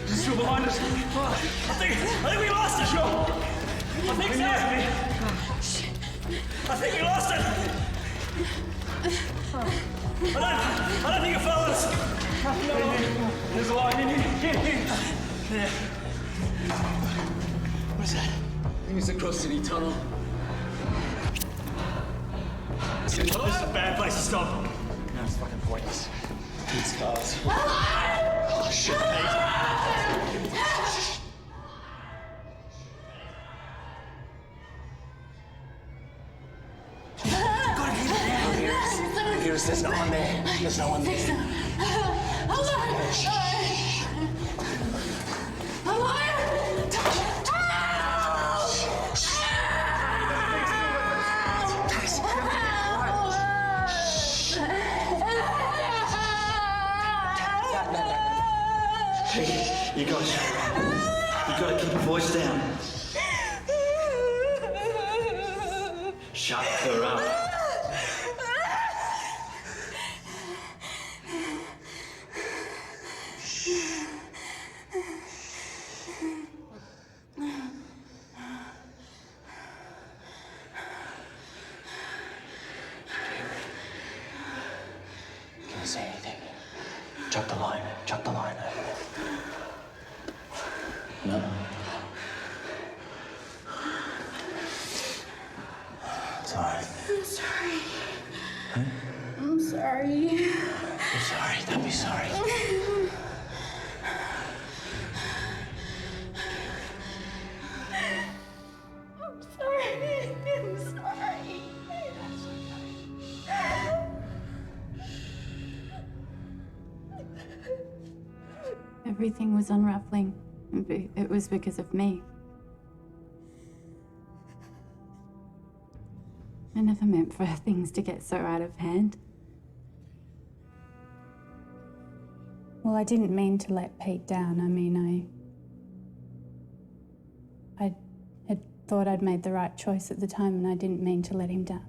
Is still behind us? I think we lost it. Sure. I think so. I think we lost it. I don't think you followed us. No. There's a line in here. Yeah. What is that? I think it's the Cross City Tunnel. This is a bad place to stop. No, it's fucking pointless. It's cars. Oh, shit, There's no one there. There's no one there. Hey, you guys, you gotta keep your voice down. Shut her up. Can you say anything? Chuck the line. Chuck the line over there. No. Sorry. I'm sorry. Huh? I'm sorry. I'm sorry. Don't be sorry. I'm sorry. I'm sorry. Everything was unraveling. It was because of me. I never meant for things to get so out of hand. Well, I didn't mean to let Pete down. I mean, I had thought I'd made the right choice at the time, and I didn't mean to let him down.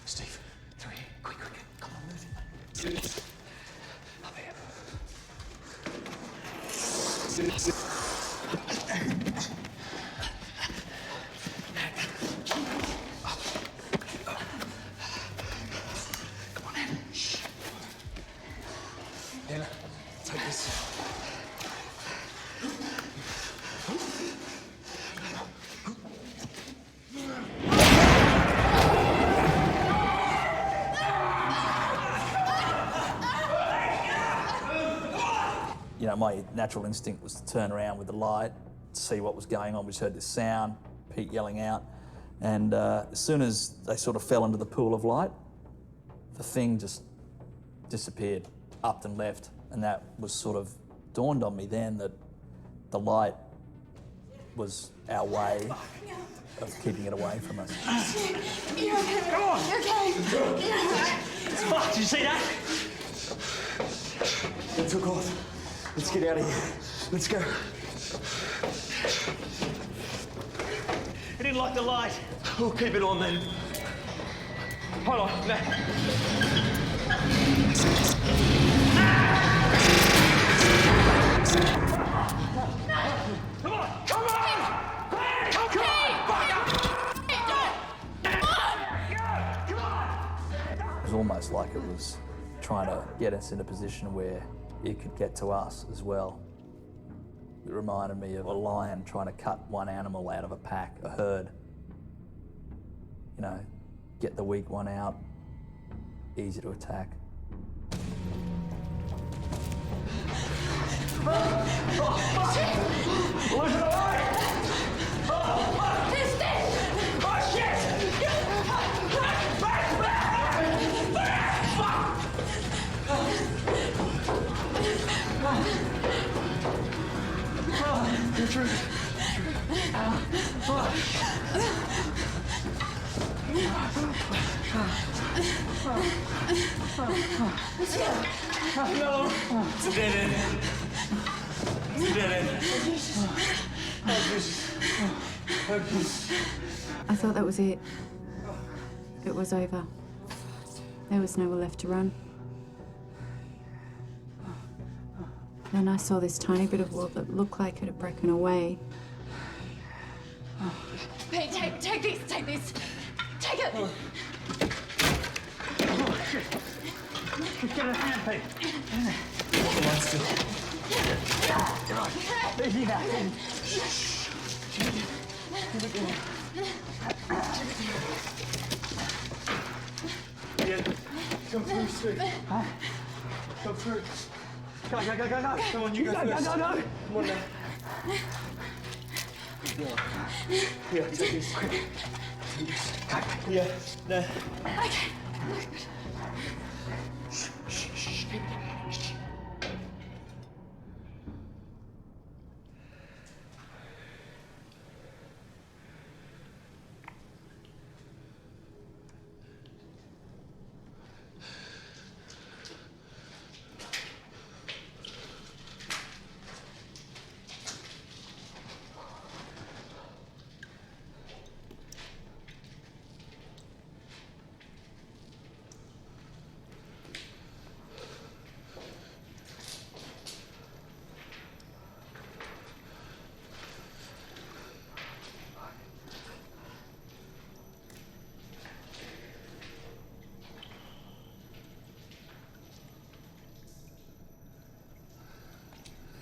Steve, through here. Quick. Come on, move. Up here. Come on in. Anna, take this. You know, my natural instinct was to turn around with the light, to see what was going on. We just heard this sound, Pete yelling out, and as soon as they sort of fell into the pool of light, the thing just disappeared, upped and left, and that was sort of dawned on me then that the light was our way of keeping it away from us. You're okay. Come on. You're okay. You're okay. Fuck, did you see that? It took off. Let's get out of here. Let's go. I didn't like the light. We'll keep it on then. Hold on, no. Come on! Come on! Come on! It was almost like it was trying to get us in a position where it could get to us as well. It reminded me of a lion trying to cut one animal out of a pack, a herd. You know, get the weak one out, easy to attack. No! It's a dead end. It's a dead end. I thought that was it. It was over. There was nowhere left to run. Then I saw this tiny bit of world that looked like it had broken away. Hey, take this, take this. Take it. Oh, shit. Get a hand, Pete. Hold on still. Get on. Easy now. Yeah. Come through, Steve. Huh? Come through. Go. Come on, you go first. Go. Come on now. Yeah, take this. Quick. Take this. Yeah, there. Okay.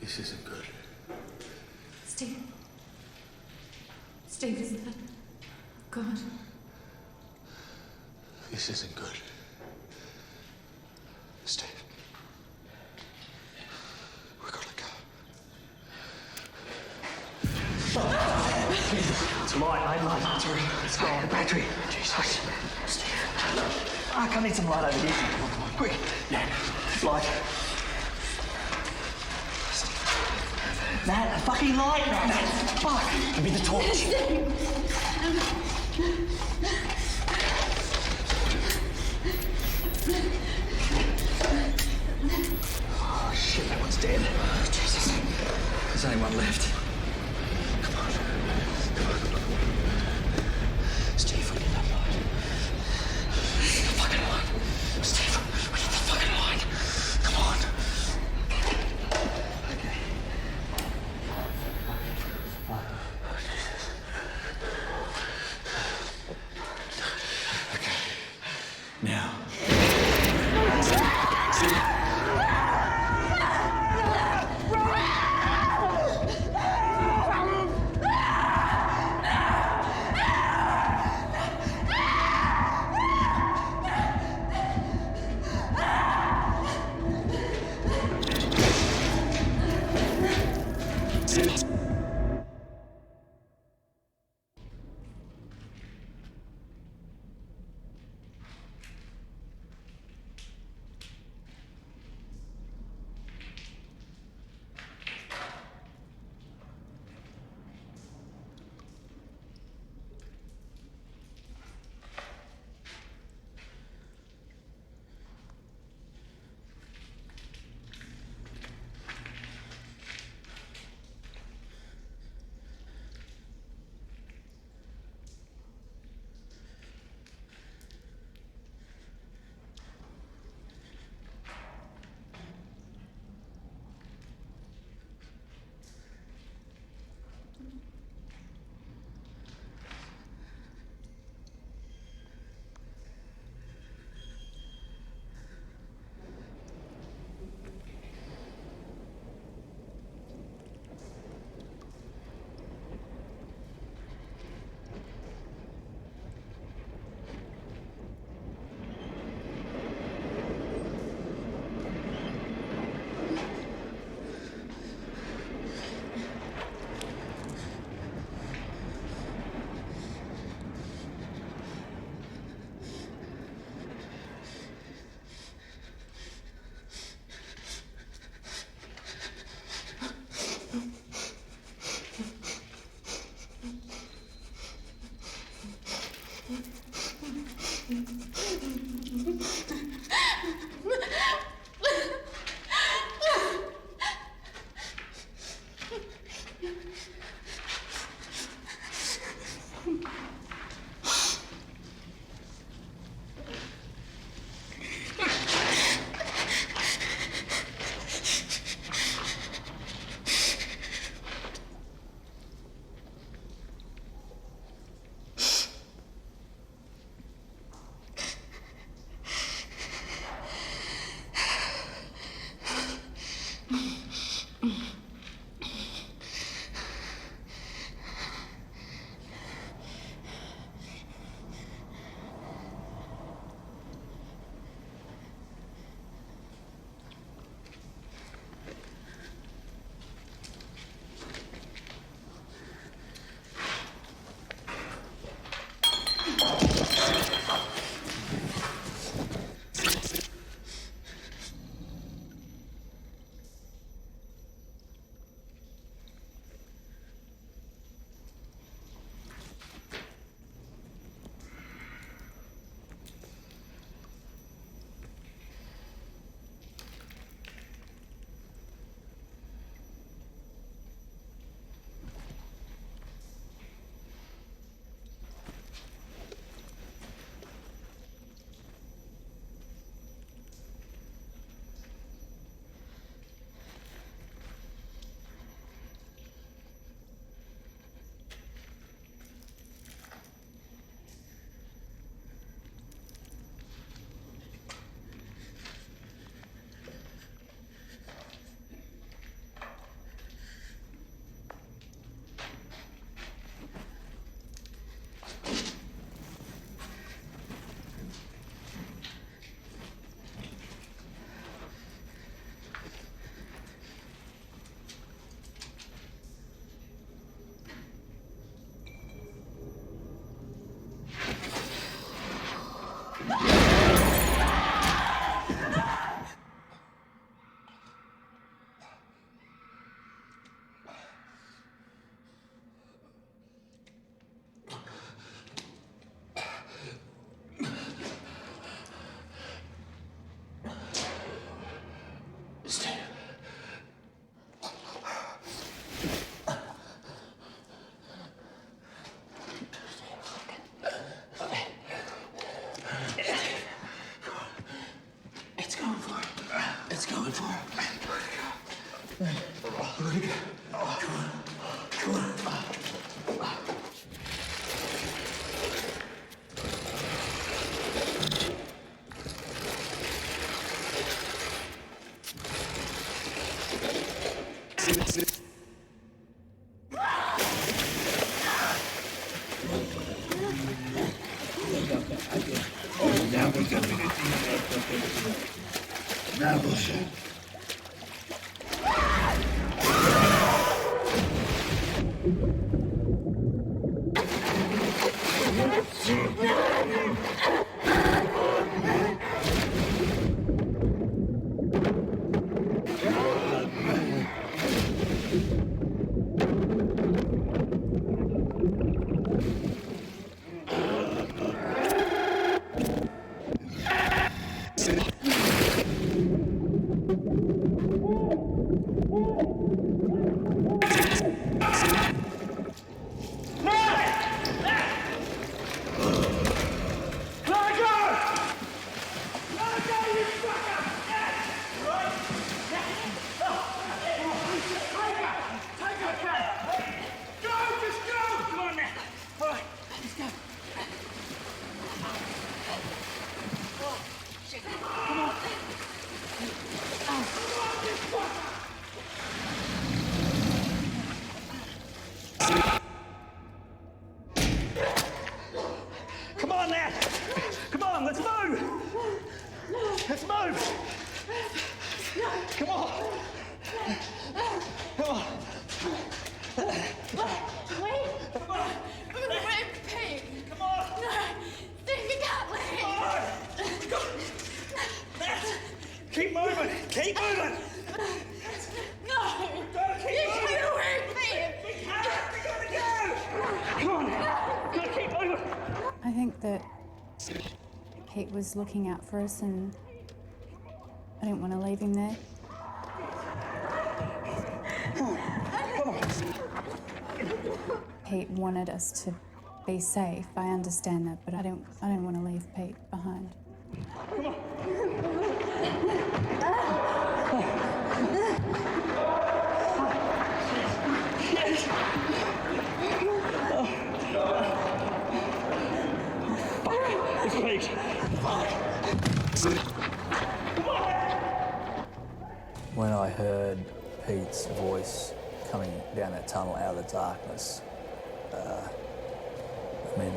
This isn't good. Steve. Steve, isn't that God? This isn't good. Steve. We gotta go. It's light, mate, light. Sorry. It's gone. Battery. Jesus. Steve. I need some light over here. Come on. Quick. Yeah. Light. Matt, a fucking light, Matt. Fuck. Give me the torch. Oh, shit, that one's dead. Jesus. There's only one left. Come on. Steve, we need that light. We need the fucking light. Steve, we need the fucking light. Come on. Now. Come on, lad! Come on, let's move! Let's move! Come on! Come on! Wait! Wait, Pete! Come on! No! Steve, you can't leave! Keep moving! Keep moving! No! You can't away, Pete! We gotta go! Come on! Gotta keep moving! I think that Pete was looking out for us and I didn't want to leave him there. Pete wanted us to be safe. I understand that, but I don't want to leave Pete behind. Come on! When I heard Pete's voice coming down that tunnel out of the darkness, I mean,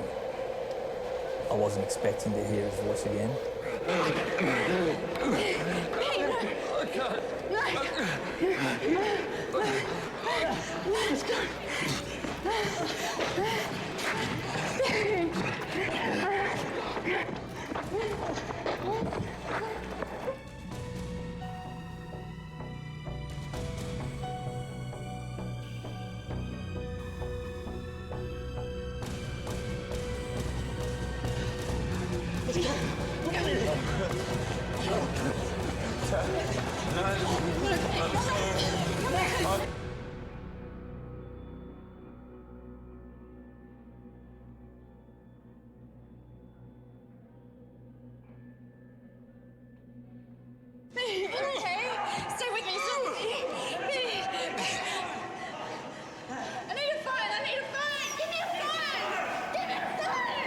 I wasn't expecting to hear his voice again. Let's go. Okay, stay with me, stay with me. I need a phone, I need a phone. Give me a phone. Give me a phone.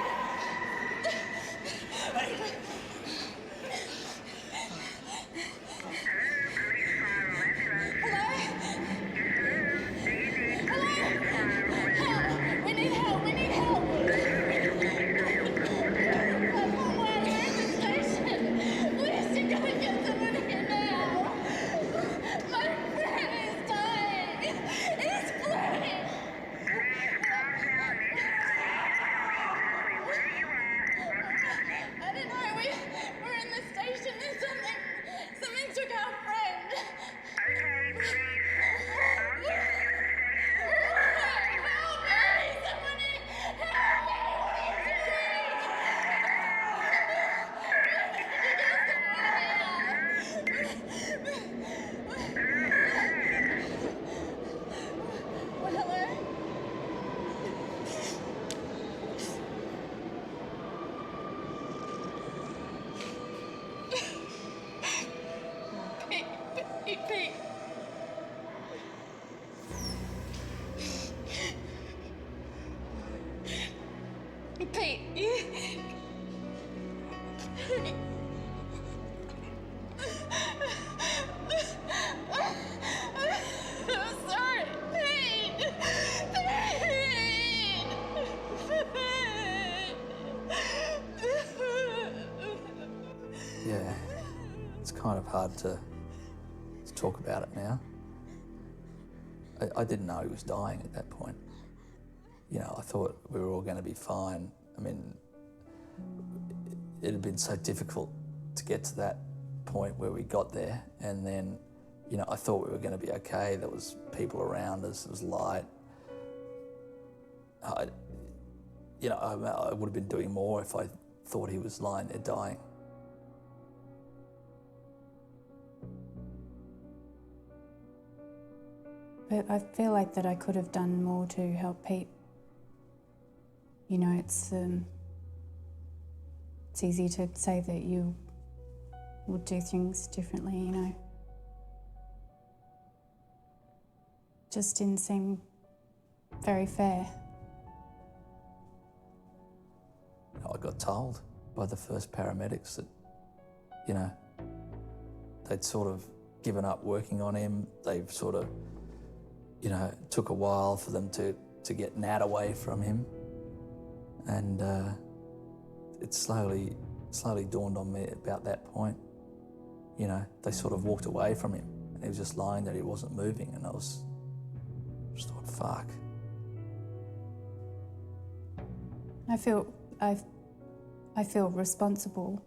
Hello? We need help, we need help. Please, you gotta get someone here now. My friend is dying. He's bleeding. I don't know. We're in the station. There's something took our friend. Okay, please. Help me! Somebody help me! Hello? Pete. I'm sorry, Pete. Yeah, it's kind of hard to talk about it now. I didn't know he was dying at that point. You know, I thought we were all going to be fine. I mean, it had been so difficult to get to that point where we got there, and then, you know, I thought we were going to be okay. There was people around us, there was light. I would have been doing more if I thought he was lying there dying. But I feel like that I could have done more to help Pete. You know, it's easy to say that you would do things differently, you know. Just didn't seem very fair. I got told by the first paramedics that, you know, they'd sort of given up working on him. They've sort of, you know, it took a while for them to get Nat away from him. And it slowly dawned on me about that point. You know, they sort of walked away from him and he was just lying there, he wasn't moving, and I just thought, fuck. I feel responsible.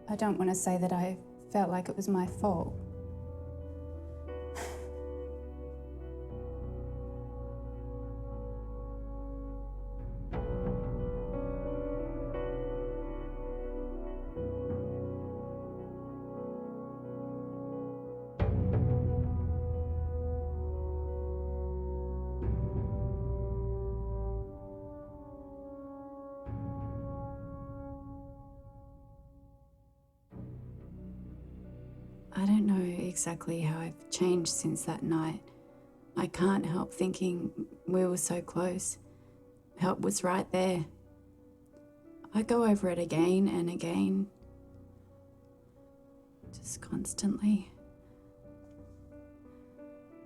I don't want to say that I felt like it was my fault. I don't know exactly how I've changed since that night. I can't help thinking we were so close. Help was right there. I go over it again and again. Just constantly.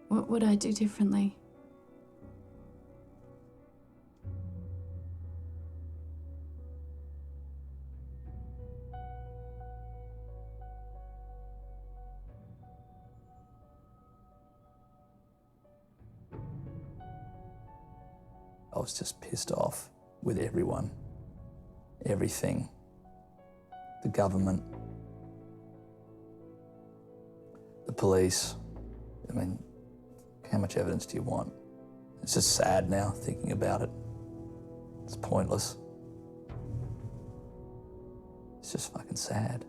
What would I do differently? I was just pissed off with everyone, everything, the government, the police. I mean, how much evidence do you want? It's just sad now thinking about it. It's pointless. It's just fucking sad.